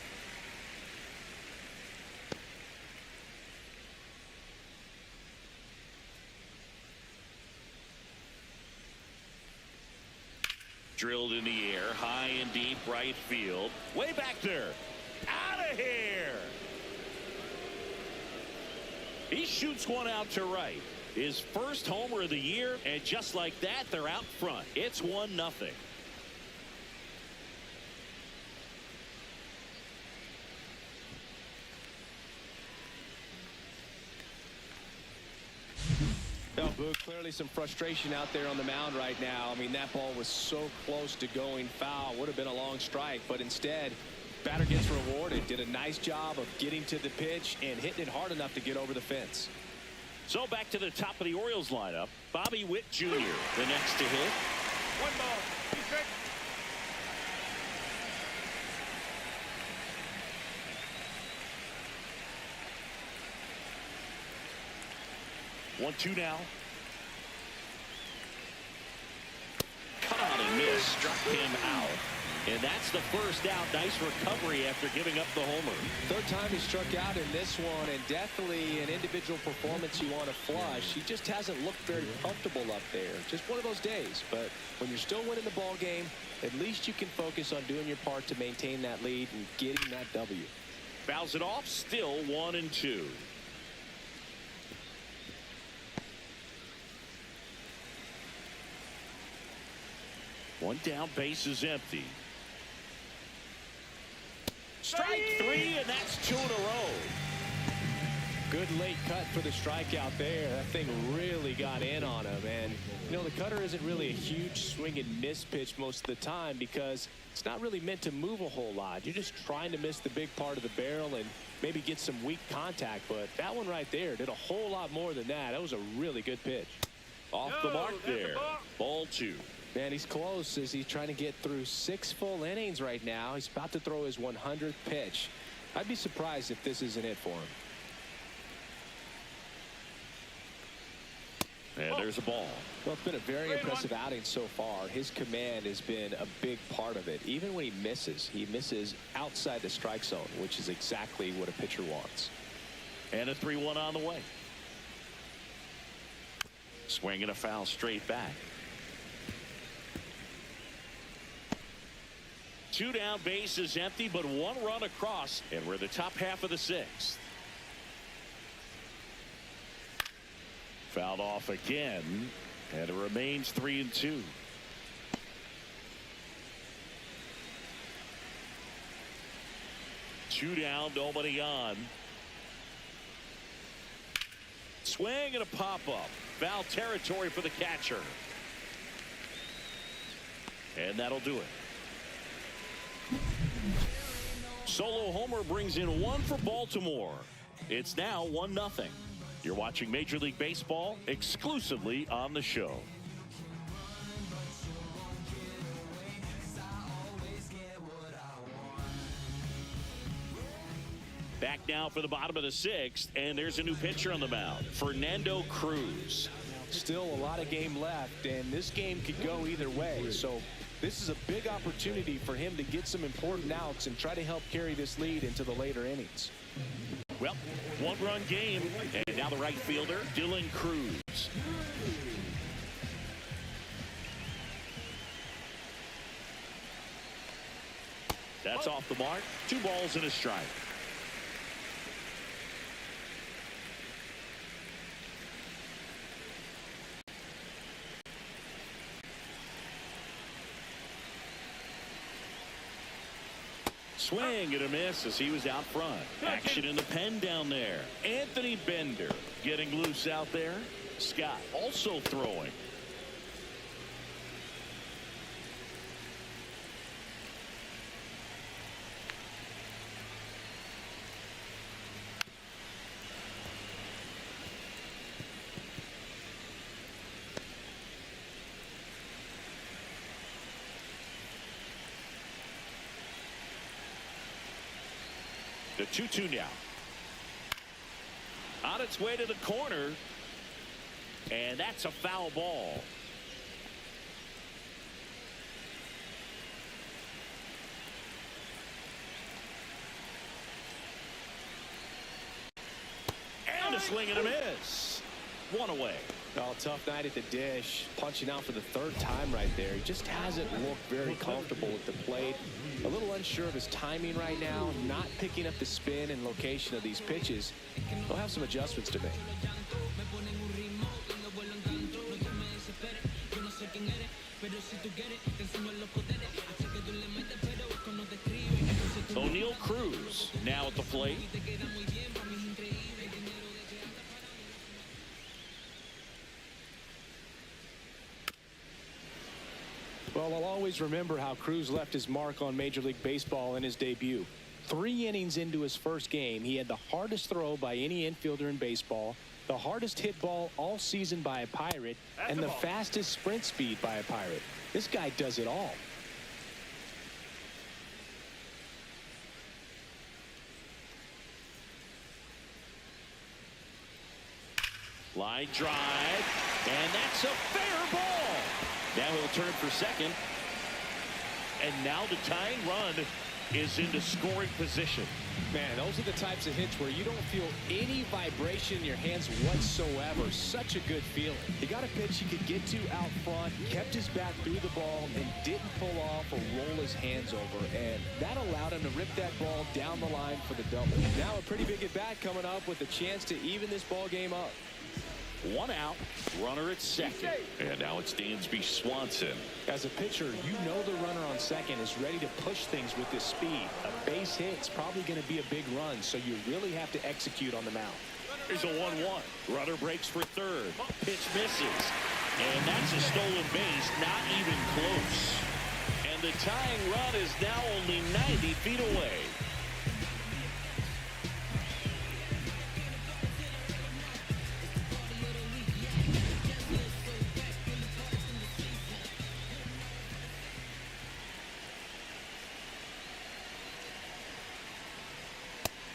Drilled in the air, high and deep right field. Way back there. Out of here. He shoots one out to right. His first homer of the year, and just like that, they're out front. It's 1-0. Now, Boog, clearly some frustration out there on the mound right now. I mean, that ball was so close to going foul. Would have been a long strike, but instead, batter gets rewarded. Did a nice job of getting to the pitch and hitting it hard enough to get over the fence. So back to the top of the Orioles lineup. Bobby Witt Jr., the next to hit. 1 ball. Be straight. One, two now. Caught and missed. Struck him out. And that's the first out. Nice recovery after giving up the homer. Third time he struck out in this one, and definitely an individual performance you want to flush. He just hasn't looked very comfortable up there. Just one of those days. But when you're still winning the ball game, at least you can focus on doing your part to maintain that lead and getting that W. Fouls it off. Still 1-2. One down, base is empty. Strike three, and that's 2 in a row. Good late cut for the strikeout there. That thing really got in on him. And, you know, the cutter isn't really a huge swing and miss pitch most of the time because it's not really meant to move a whole lot. You're just trying to miss the big part of the barrel and maybe get some weak contact. But that one right there did a whole lot more than that. That was a really good pitch. Off the mark there. Ball 2. Man, he's close as he's trying to get through 6 full innings right now. He's about to throw his 100th pitch. I'd be surprised if this isn't it for him. And there's a ball. Well, it's been a very impressive outing so far. His command has been a big part of it. Even when he misses outside the strike zone, which is exactly what a pitcher wants. And a 3-1 on the way. Swing and a foul straight back. 2 down, base is empty, but 1 run across, and we're the top half of the 6th. Fouled off again, and it remains 3-2. Two down, nobody on. Swing and a pop-up. Foul territory for the catcher. And that'll do it. Solo homer brings in 1 for Baltimore. It's now 1-0. You're watching Major League Baseball exclusively on the show. Back now for the bottom of the 6th, and there's a new pitcher on the mound, Fernando Cruz. Still a lot of game left, and this game could go either way. So this is a big opportunity for him to get some important outs and try to help carry this lead into the later innings. Well, 1-run game, and now the right fielder, Dylan Cruz. That's off the mark. 2 balls and a strike. Swing and a miss as he was out front. Action in the pen down there. Anthony Bender getting loose out there. Scott also throwing. The 2-2 now. On its way to the corner. And that's a foul ball. And a swing and a miss. 1 away. Oh, tough night at the dish. Punching out for the 3rd time right there. He just hasn't looked very comfortable at the plate. A little unsure of his timing right now. Not picking up the spin and location of these pitches. He'll have some adjustments to make. O'Neal Cruz now at the plate. Well, I'll always remember how Cruz left his mark on Major League Baseball in his debut. 3 innings into his first game, he had the hardest throw by any infielder in baseball, the hardest hit ball all season by a Pirate, and the fastest sprint speed by a Pirate. This guy does it all. Line drive, and that's a fair ball. Now he'll turn for second. And now the tying run is into scoring position. Man, those are the types of hits where you don't feel any vibration in your hands whatsoever. Such a good feeling. He got a pitch he could get to out front, kept his back through the ball, and didn't pull off or roll his hands over. And that allowed him to rip that ball down the line for the double. Now a pretty big at-bat coming up with a chance to even this ball game up. 1 out, runner at second. And now it's Dansby Swanson. As a pitcher, you know the runner on second is ready to push things with his speed. A base hit's probably going to be a big run, so you really have to execute on the mound. Here's a 1-1. Runner breaks for third. Pitch misses. And that's a stolen base, not even close. And the tying run is now only 90 feet away.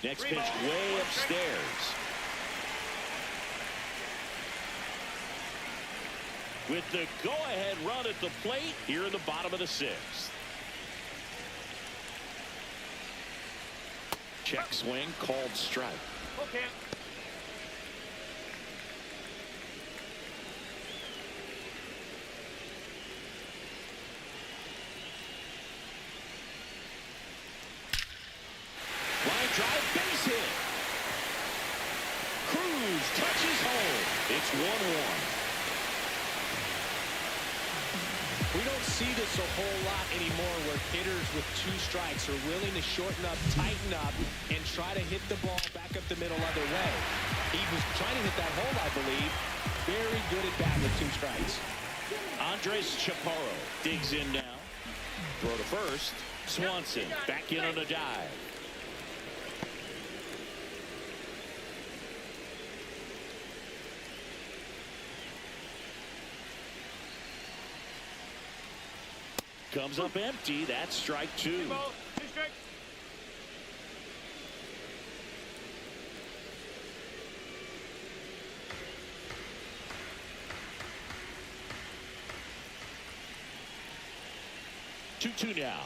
Next pitch way upstairs. With the go-ahead run at the plate here in the bottom of the 6th. Check swing, called strike. Okay. Line drive, base hit. Cruz touches home. It's 1-1. We don't see this a whole lot anymore where hitters with 2 strikes are willing to shorten up, tighten up, and try to hit the ball back up the middle other way. He was trying to hit that hole, I believe. Very good at bat with 2 strikes. Andres Chaparro digs in now. Throw to first. Swanson back in on a dive. Comes up empty. That's strike 2. Ball, 2 strikes. Two now.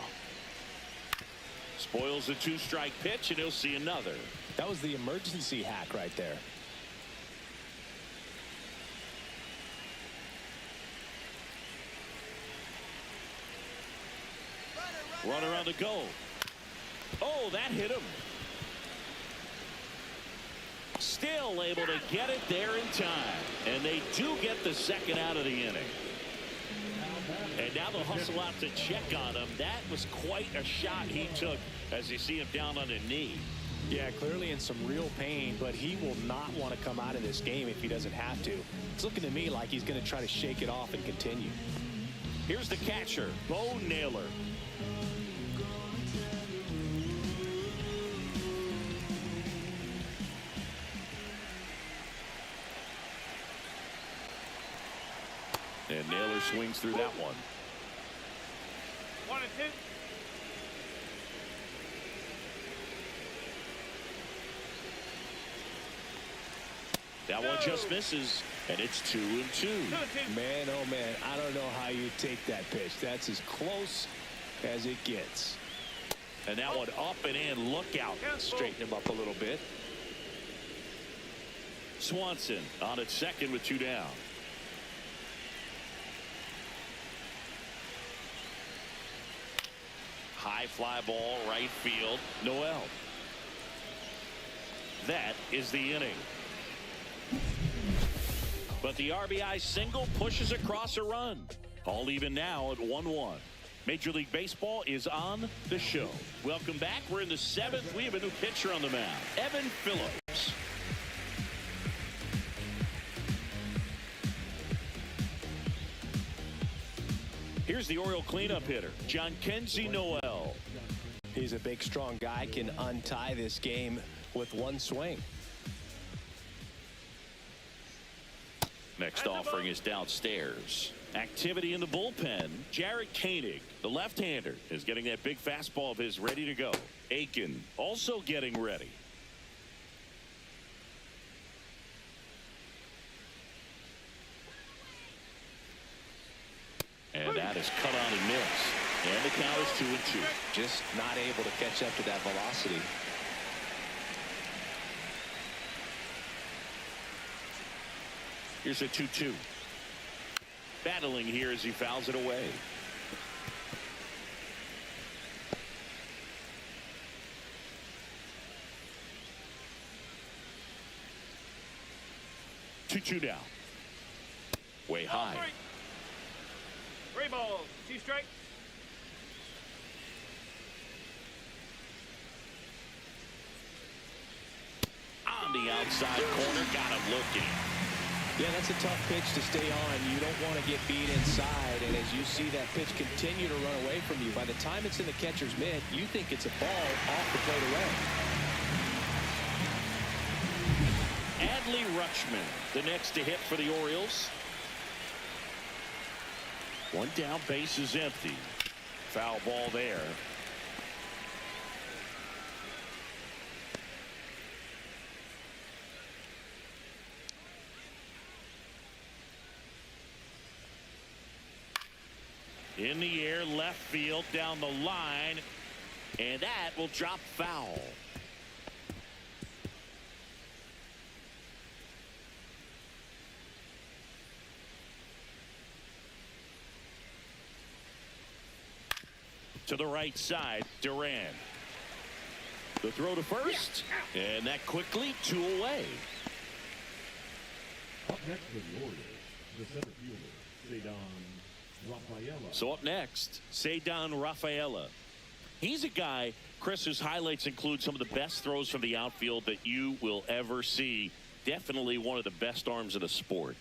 Spoils the 2-strike pitch, and he'll see another. That was the emergency hack right there. Runner on the go. Oh, that hit him. Still able to get it there in time. And they do get the second out of the inning. And now they'll hustle out to check on him. That was quite a shot he took as you see him down on a knee. Yeah, clearly in some real pain, but he will not want to come out of this game if he doesn't have to. It's looking to me like he's going to try to shake it off and continue. Here's the catcher, Bo Naylor. And Naylor swings through that one. 1 and 2. That one just misses, and it's 2-2. 2 and 2. Man, oh man, I don't know how you take that pitch. That's as close as it gets. And that one up and in. Look out. Straighten him up a little bit. Swanson on at second with 2 down. High fly ball, right field. Noel. That is the inning. But the RBI single pushes across a run. All even now at 1-1. Major League Baseball is on the show. Welcome back. We're in the 7th. We have a new pitcher on the mound, Evan Phillips. Here's the Oriole cleanup hitter, John Kenzie Noel. He's a big, strong guy, can untie this game with one swing. Next offering is downstairs. Activity in the bullpen. Jared Koenig, the left-hander, is getting that big fastball of his ready to go. Aiken also getting ready. And that is cut on and missed. And the count is 2-2. Just not able to catch up to that velocity. Here's a 2-2. Battling here as he fouls it away. Two down. Way high. Three balls. 2 strikes. On the outside corner, got him looking. Yeah, that's a tough pitch to stay on. You don't want to get beat inside, and as you see that pitch continue to run away from you, by the time it's in the catcher's mitt, you think it's a ball off the plate away. Adley Rutschman, the next to hit for the Orioles. One down, base is empty. Foul ball there. In the air, left field, down the line, and that will drop foul. To the right side, Duran. The throw to first, and that quickly 2 away. Up next for the Orioles, the center fielder, Cedon Rafaela. So up next, Cedon Rafaela. He's a guy, Chris, whose highlights include some of the best throws from the outfield that you will ever see. Definitely one of the best arms of the sport.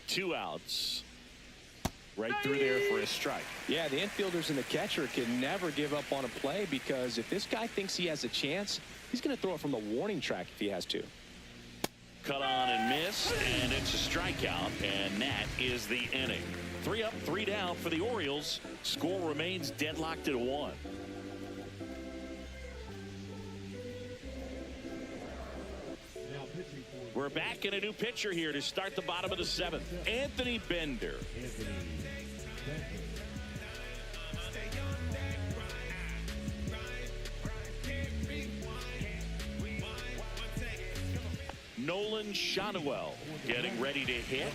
2 outs. Right through there for a strike. Yeah, the infielders and the catcher can never give up on a play, because if this guy thinks he has a chance, he's going to throw it from the warning track if he has to. Cut on and miss, and it's a strikeout, and that is the inning. 3 up, 3 down for the Orioles. Score remains deadlocked at 1. We're back in a new pitcher here to start the bottom of the 7th. Anthony Bender. Nolan Shanuel getting ready to hit.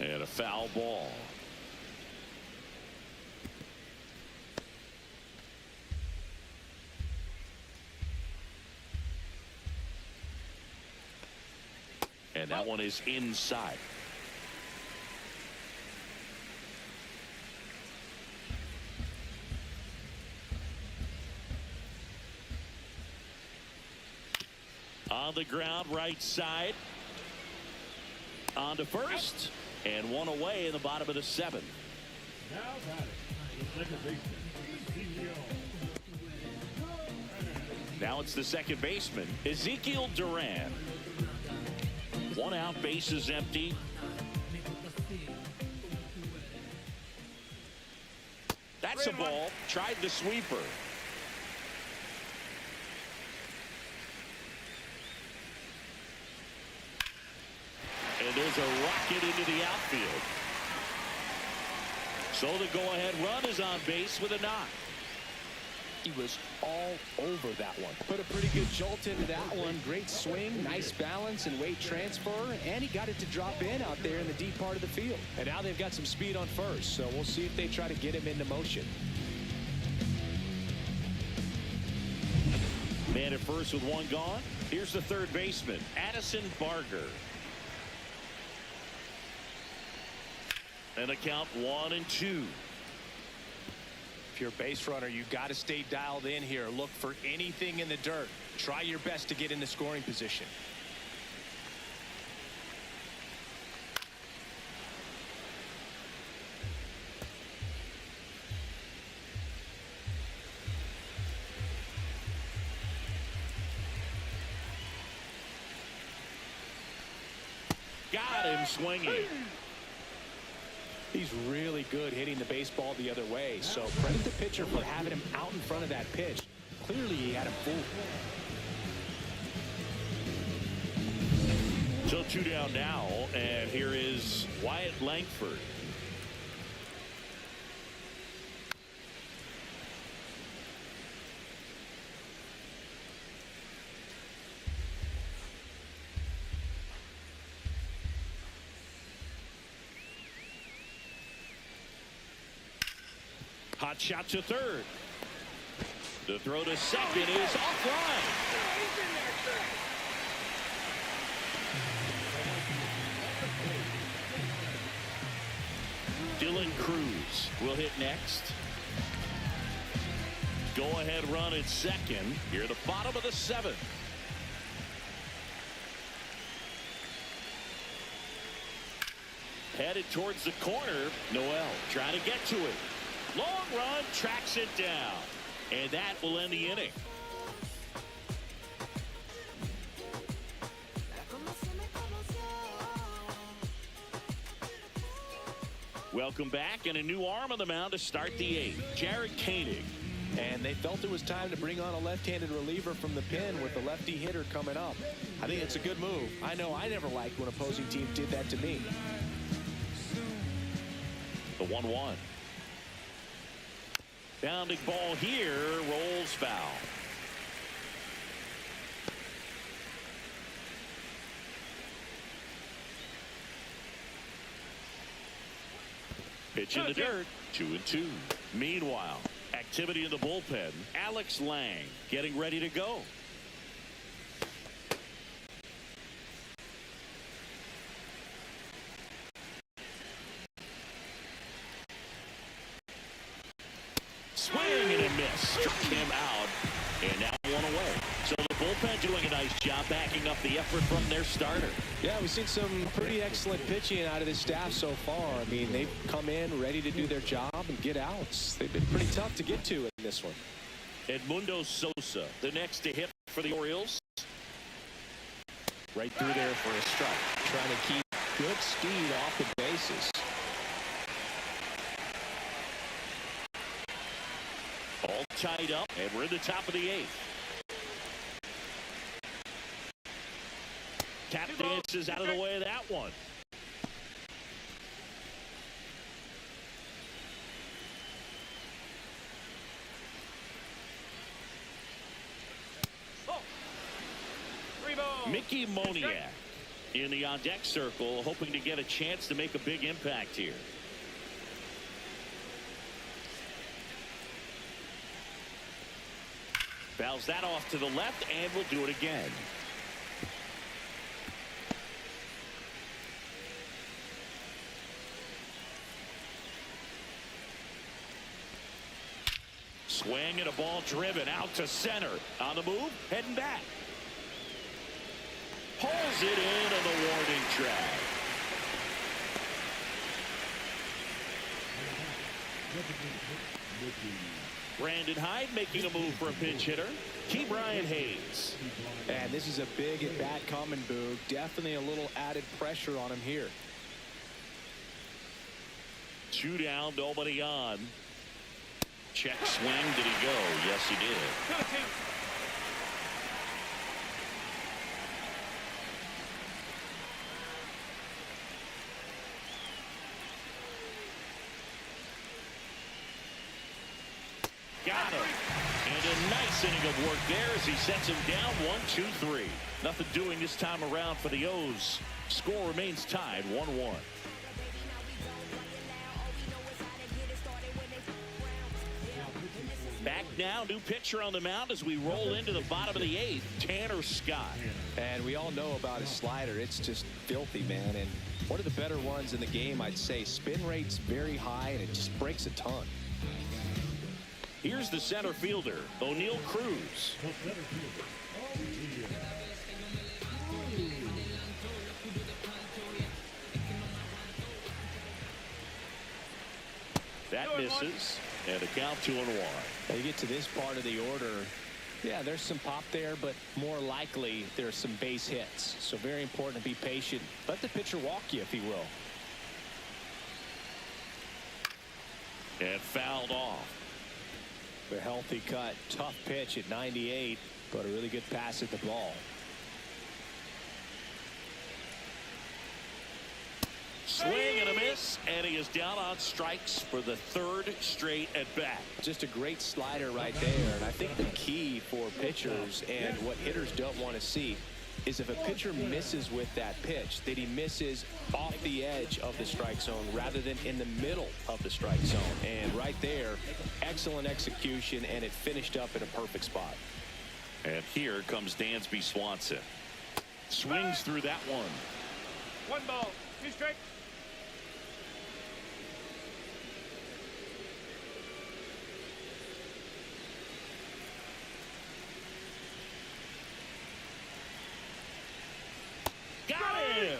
And a foul ball. And that one is inside. On the ground, right side. On to first. And 1 away in the bottom of the 7th. Now batting, the second baseman, Now it's the second baseman, Ezekiel Duran. 1 out, base is empty. That's a ball. Tried the sweeper. And there's a rocket into the outfield. So the go-ahead run is on base with a knock. He was all over that one. Put a pretty good jolt into that one. Great swing, nice balance and weight transfer, and he got it to drop in out there in the deep part of the field. And now they've got some speed on first, so we'll see if they try to get him into motion. Man at first with 1 gone. Here's the third baseman, Addison Barger. And a count 1-2. If you're a base runner, you got to stay dialed in here. Look for anything in the dirt. Try your best to get in the scoring position. Got him swinging. He's really good hitting the baseball the other way, so credit the pitcher for having him out in front of that pitch. Clearly, he had him fooled. So 2 down now, and here is Wyatt Langford. Hot shot to third. The throw to second is offline. Dylan Cruz will hit next. Go-ahead run at second. Here at the bottom of the 7th. Headed towards the corner. Noel trying to get to it. Long run, tracks it down. And that will end the inning. Welcome back, and a new arm on the mound to start the 8th. Jared Koenig. And they felt it was time to bring on a left-handed reliever from the pen with the lefty hitter coming up. I think it's a good move. I know I never liked when opposing teams did that to me. The 1-1. Bounding ball here, rolls foul. Pitch in the dirt, 2-2. Meanwhile, activity in the bullpen. Alex Lang getting ready to go. Swing and a miss. Struck him out. And now 1 away. So the bullpen doing a nice job backing up the effort from their starter. Yeah, we've seen some pretty excellent pitching out of this staff so far. I mean, they've come in ready to do their job and get outs. They've been pretty tough to get to in this one. Edmundo Sosa, the next to hit for the Orioles. Right through there for a strike. Trying to keep good speed off the bases. All tied up, and we're in the top of the 8th. Tap dances out of the way of that one. Mickey Moniak in the on-deck circle, hoping to get a chance to make a big impact here. Fouls that off to the left, and will do it again. Swing and a ball driven out to center. On the move, heading back. Pulls it in on the warning track. Brandon Hyde making a move for a pinch hitter. Key Brian Hayes. And this is a big at-bat coming, Boog. Definitely a little added pressure on him here. 2 down, nobody on. Check swing. Did he go? Yes, he did. Got him. And a nice inning of work there as he sets him down 1-2-3. Nothing doing this time around for the O's. Score remains tied 1-1. Back now, new pitcher on the mound as we roll into the bottom of the 8th, Tanner Scott. And we all know about his slider. It's just filthy, man. And one of the better ones in the game, I'd say. Spin rate's very high, and it just breaks a ton. Here's the center fielder, O'Neal Cruz. The center fielder, O'Neal Cruz. That misses, and a count 2-1. When you get to this part of the order, yeah, there's some pop there, but more likely there's some base hits. So very important to be patient. Let the pitcher walk you, if he will. And fouled off. A healthy cut. Tough pitch at 98, but a really good pass at the ball. Swing and a miss, and he is down on strikes for the third straight at bat. Just a great slider right there. And I think the key for pitchers and what hitters don't want to see is if a pitcher misses with that pitch, that he misses off the edge of the strike zone rather than in the middle of the strike zone. And right there, excellent execution, and it finished up in a perfect spot. And here comes Dansby Swanson. Swings through that one. 1 ball, 2 strikes. Got him!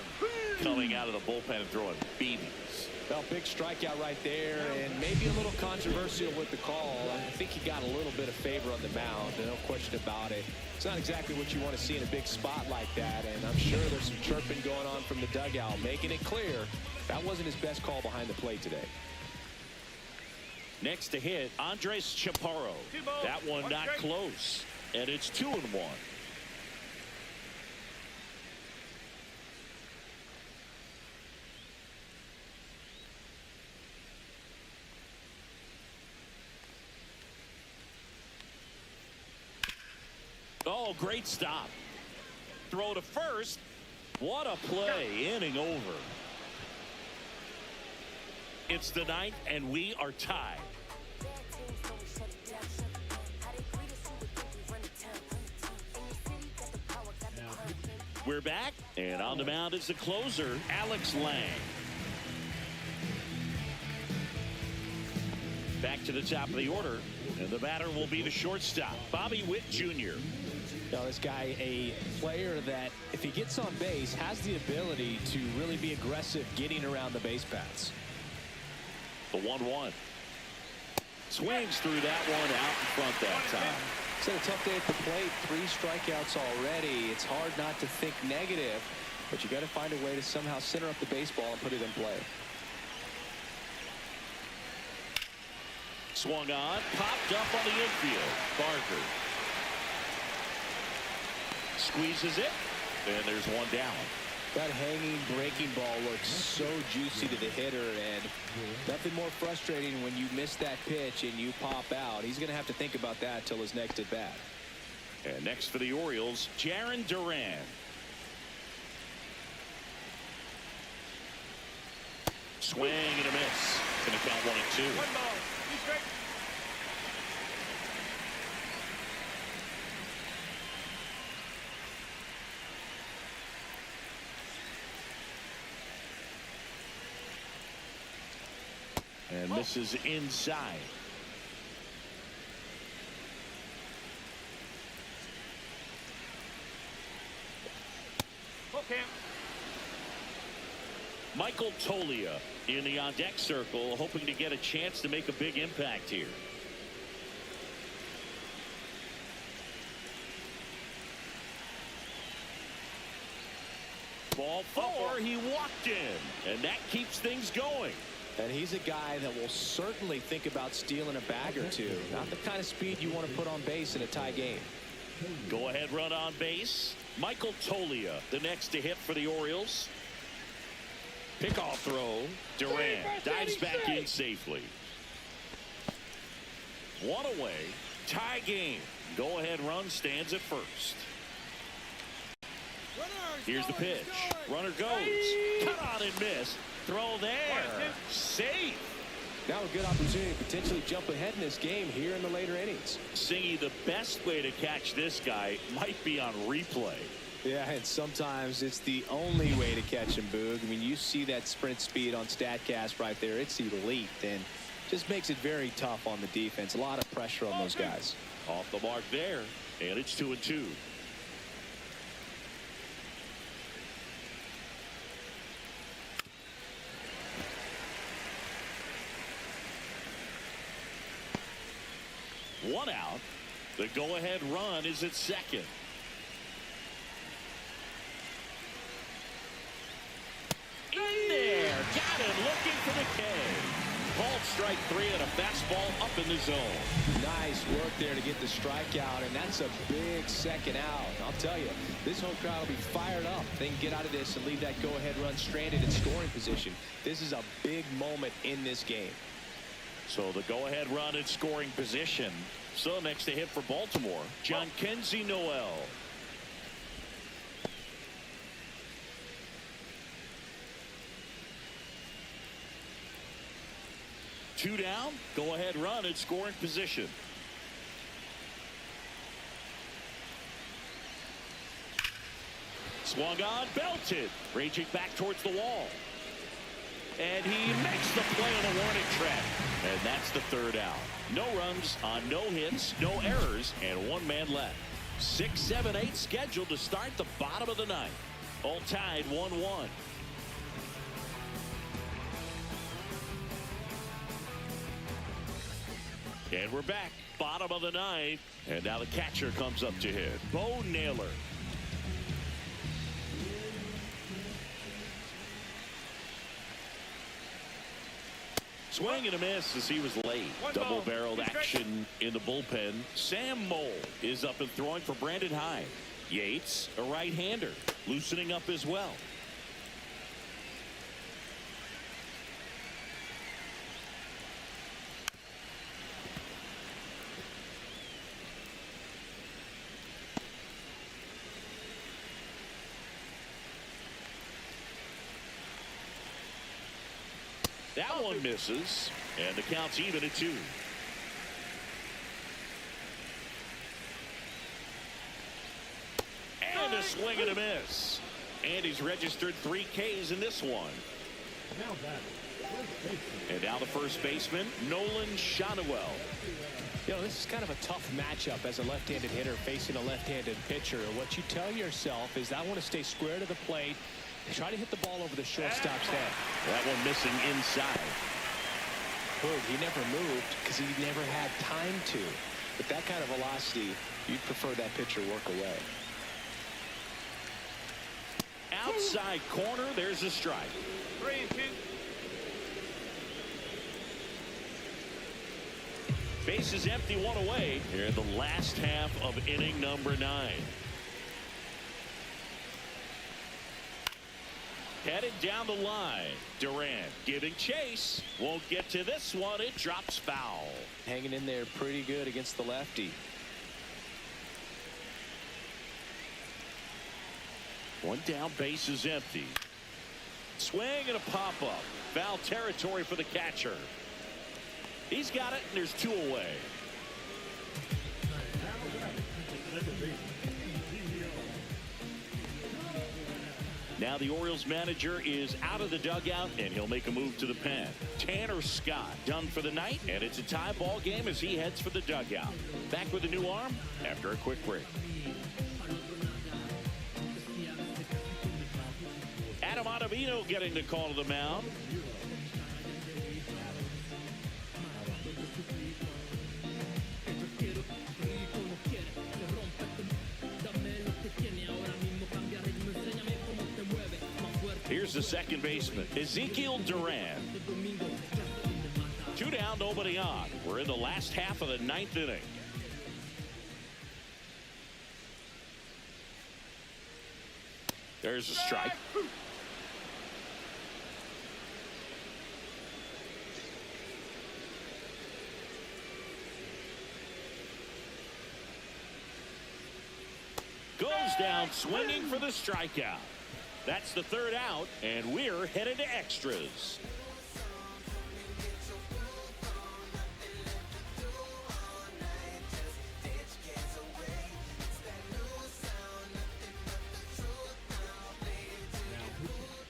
Coming out of the bullpen and throwing BBs. Well, big strikeout right there, and maybe a little controversial with the call. I think he got a little bit of favor on the mound, no question about it. It's not exactly what you want to see in a big spot like that, and I'm sure there's some chirping going on from the dugout, making it clear that wasn't his best call behind the plate today. Next to hit, Andres Chaparro. That one not close, and it's 2-1. Oh, great stop. Throw to first. What a play. Inning over. It's the 9th, and we are tied. We're back, and on the mound is the closer, Alex Lang. Back to the top of the order, and the batter will be the shortstop, Bobby Witt Jr. Now, this guy, a player that, if he gets on base, has the ability to really be aggressive getting around the base paths. The 1-1. Swings through that one out in front that time. It's a tough day at the plate. 3 strikeouts already. It's hard not to think negative, but you got to find a way to somehow center up the baseball and put it in play. Swung on, popped up on the infield. Barker squeezes it, and there's one down. That hanging breaking ball looks so juicy to the hitter, and nothing more frustrating when you miss that pitch and you pop out. He's going to have to think about that till his next at bat. And next for the Orioles, Jarren Duran. Swing and a miss. Going to count 1-2. 1 ball, 2 strikes. And misses inside. Full count. Michael Tolia in the on-deck circle, hoping to get a chance to make a big impact here. Ball 4, he walked in, and that keeps things going. And he's a guy that will certainly think about stealing a bag or two. Not the kind of speed you want to put on base in a tie game. Go ahead run on base. Michael Tolia, the next to hit for the Orioles. Pickoff throw. Duran dives back in safely. 1 away. Tie game. Go ahead run stands at first. Here's the pitch. Runner goes. Cut on and miss. Throw there. Safe. Now a good opportunity to potentially jump ahead in this game here in the later innings. Singy, the best way to catch this guy might be on replay. Yeah, and sometimes it's the only way to catch him, Boog. I mean, you see that sprint speed on StatCast right there. It's elite. And Just makes it very tough on the defense. A lot of pressure on those guys. Off the mark there, and it's 2-2. One out. The go-ahead run is at second. In there. Got him looking for the K. Called strike 3 and a fastball up in the zone. Nice work there to get the strikeout, and that's a big second out. I'll tell you, this whole crowd will be fired up. They can get out of this and leave that go-ahead run stranded in scoring position. This is a big moment in this game. So the go-ahead run in scoring position. So next to hit for Baltimore, John Kenzie Noel. Two down, go-ahead run in scoring position. Swung on, belted, ranging back towards the wall. And he makes the play on a warning track. And that's the third out. No runs on no hits, no errors, and one man left. 6, 7, 8 scheduled to start the bottom of the ninth. All tied 1-1. And we're back. Bottom of the ninth. And now the catcher comes up to hit. Bo Naylor. Swing and a miss as he was late. Double-barreled action in the bullpen. Sam Mole is up and throwing for Brandon Hyde. Yates, a right-hander, loosening up as well. That one misses, and the count's even at 2. And a swing and a miss. And he's registered 3 Ks in this one. And now the first baseman, Nolan Shotwell. You know, this is kind of a tough matchup as a left-handed hitter facing a left-handed pitcher. What you tell yourself is, I want to stay square to the plate. Try to hit the ball over the shortstop's head. That one missing inside. Good. He never moved because he never had time to. With that kind of velocity, you'd prefer that pitcher work away. Outside corner, there's a strike. 3-2. Base is empty, 1 away here in the last half of inning number 9. Headed down the line. Durant giving chase. Won't get to this one. It drops foul. Hanging in there pretty good against the lefty. One down, base is empty. Swing and a pop-up. Foul territory for the catcher. He's got it, and there's 2 away. Now the Orioles manager is out of the dugout, and he'll make a move to the pen. Tanner Scott done for the night, and it's a tie ball game as he heads for the dugout. Back with a new arm after a quick break. Adam Ottavino getting the call to the mound. Here's the second baseman, Ezekiel Duran. 2 down, nobody on. We're in the last half of the 9th inning. There's a strike. Goes down swinging for the strikeout. That's the 3rd out, and we're headed to extras.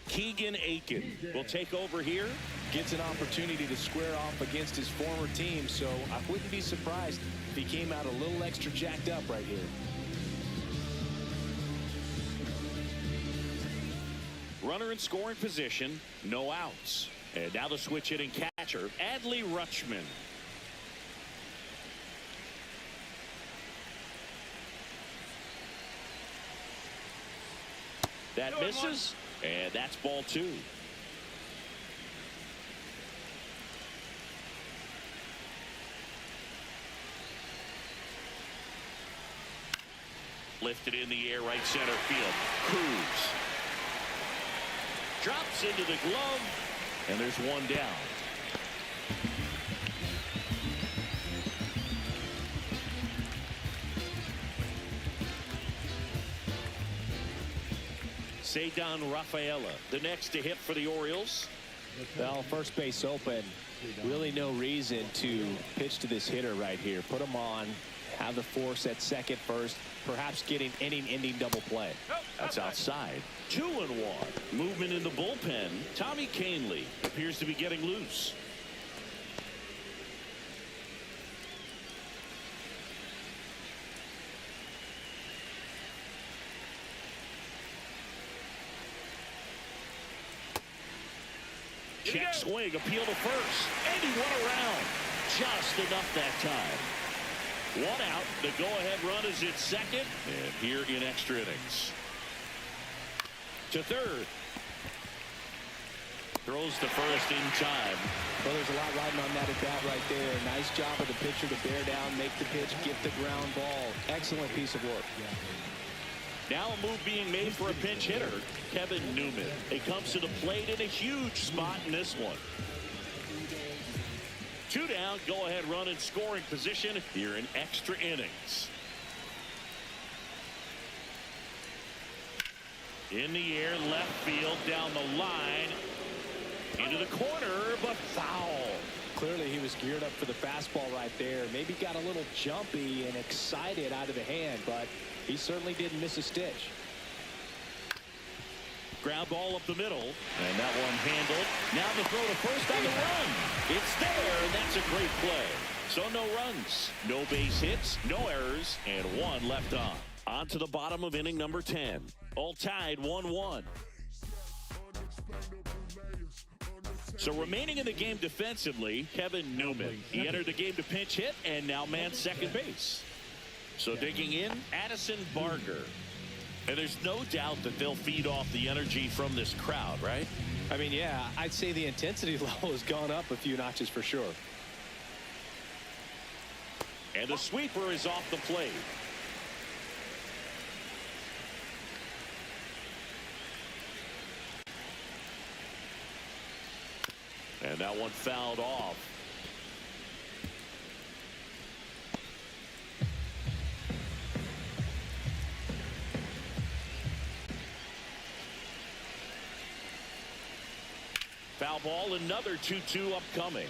Keegan Aiken will take over here. gets an opportunity to square off against his former team, so I wouldn't be surprised if he came out a little extra jacked up right here. Runner in scoring position, no outs. And now the switch hitting catcher, Adley Rutschman. That misses, and that's ball 2. Lifted in the air, right center field. Cruz drops into the glove, and there's one down. Cedon Rafaela, the next to hit for the Orioles. Well, first base open. Really no reason to pitch to this hitter right here. Put him on, have the force at second first, perhaps getting inning-ending double play. That's outside. 2-1. Movement in the bullpen. Tommy Kahnle appears to be getting loose. Check swing, appeal to first, and he went around. Just enough that time. 1 out. The go-ahead run is at second, and here in extra innings. To third. Throws to first in time. Well, there's a lot riding on that at bat right there. Nice job of the pitcher to bear down, make the pitch, get the ground ball. Excellent piece of work. Now a move being made for a pinch hitter, Kevin Newman. It comes to the plate in a huge spot in this one. 2 down, go-ahead run in scoring position here in extra innings. In the air, left field, down the line, into the corner, but foul. Clearly he was geared up for the fastball right there. Maybe got a little jumpy and excited out of the hand, but he certainly didn't miss a stitch. Ground ball up the middle, and that one handled. Now the throw to first on the run. It's there, and that's a great play. So no runs, no base hits, no errors, and 1 left on. On to the bottom of inning number 10. All tied 1-1. So remaining in the game defensively, Kevin Newman. He entered the game to pinch hit and now mans second base. So digging in, Addison Barger. And there's no doubt that they'll feed off the energy from this crowd, right? I mean, yeah, I'd say the intensity level has gone up a few notches for sure. And the sweeper is off the plate. And that one fouled off. Foul ball, another 2-2 upcoming.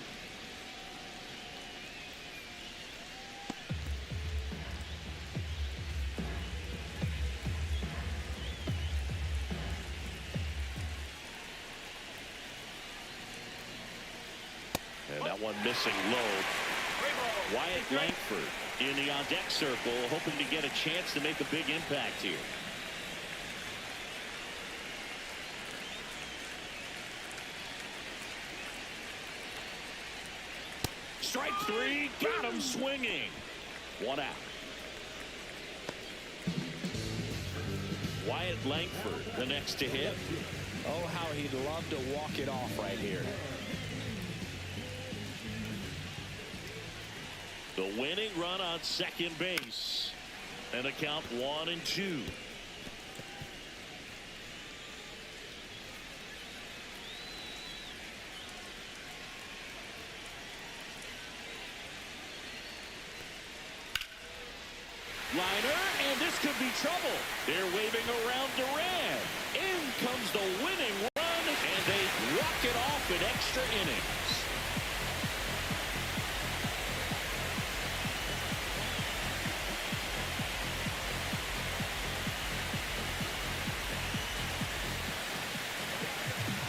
And that one missing low. Wyatt Langford in the on-deck circle, hoping to get a chance to make a big impact here. Strike 3, got him swinging. 1 out. Wyatt Langford, the next to hit. Oh, how he'd love to walk it off right here. The winning run on second base. And a count 1-2. Liner, and this could be trouble. They're waving around Duran. In comes the winning run, and they walk it off in extra innings.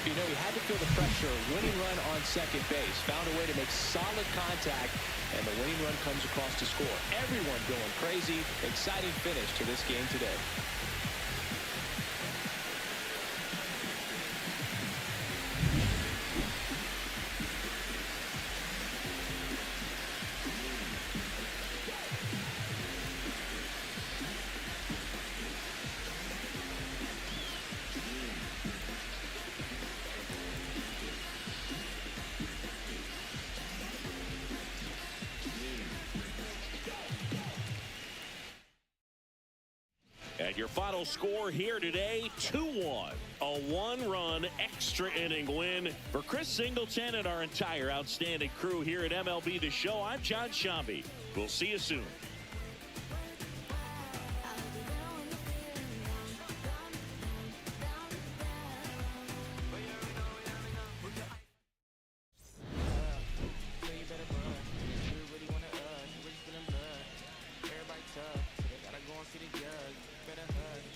You know, had to feel the pressure. Winning run on second base. Found a way to make solid contact, and the winning run comes across to score. Everyone going crazy. Exciting finish to this game today. And your final score here today, 2-1. A one-run extra inning win for Chris Singleton and our entire outstanding crew here at MLB The Show. I'm John Shambi. We'll see you soon. Everybody tough, so they gotta go and see the judge. Better hush.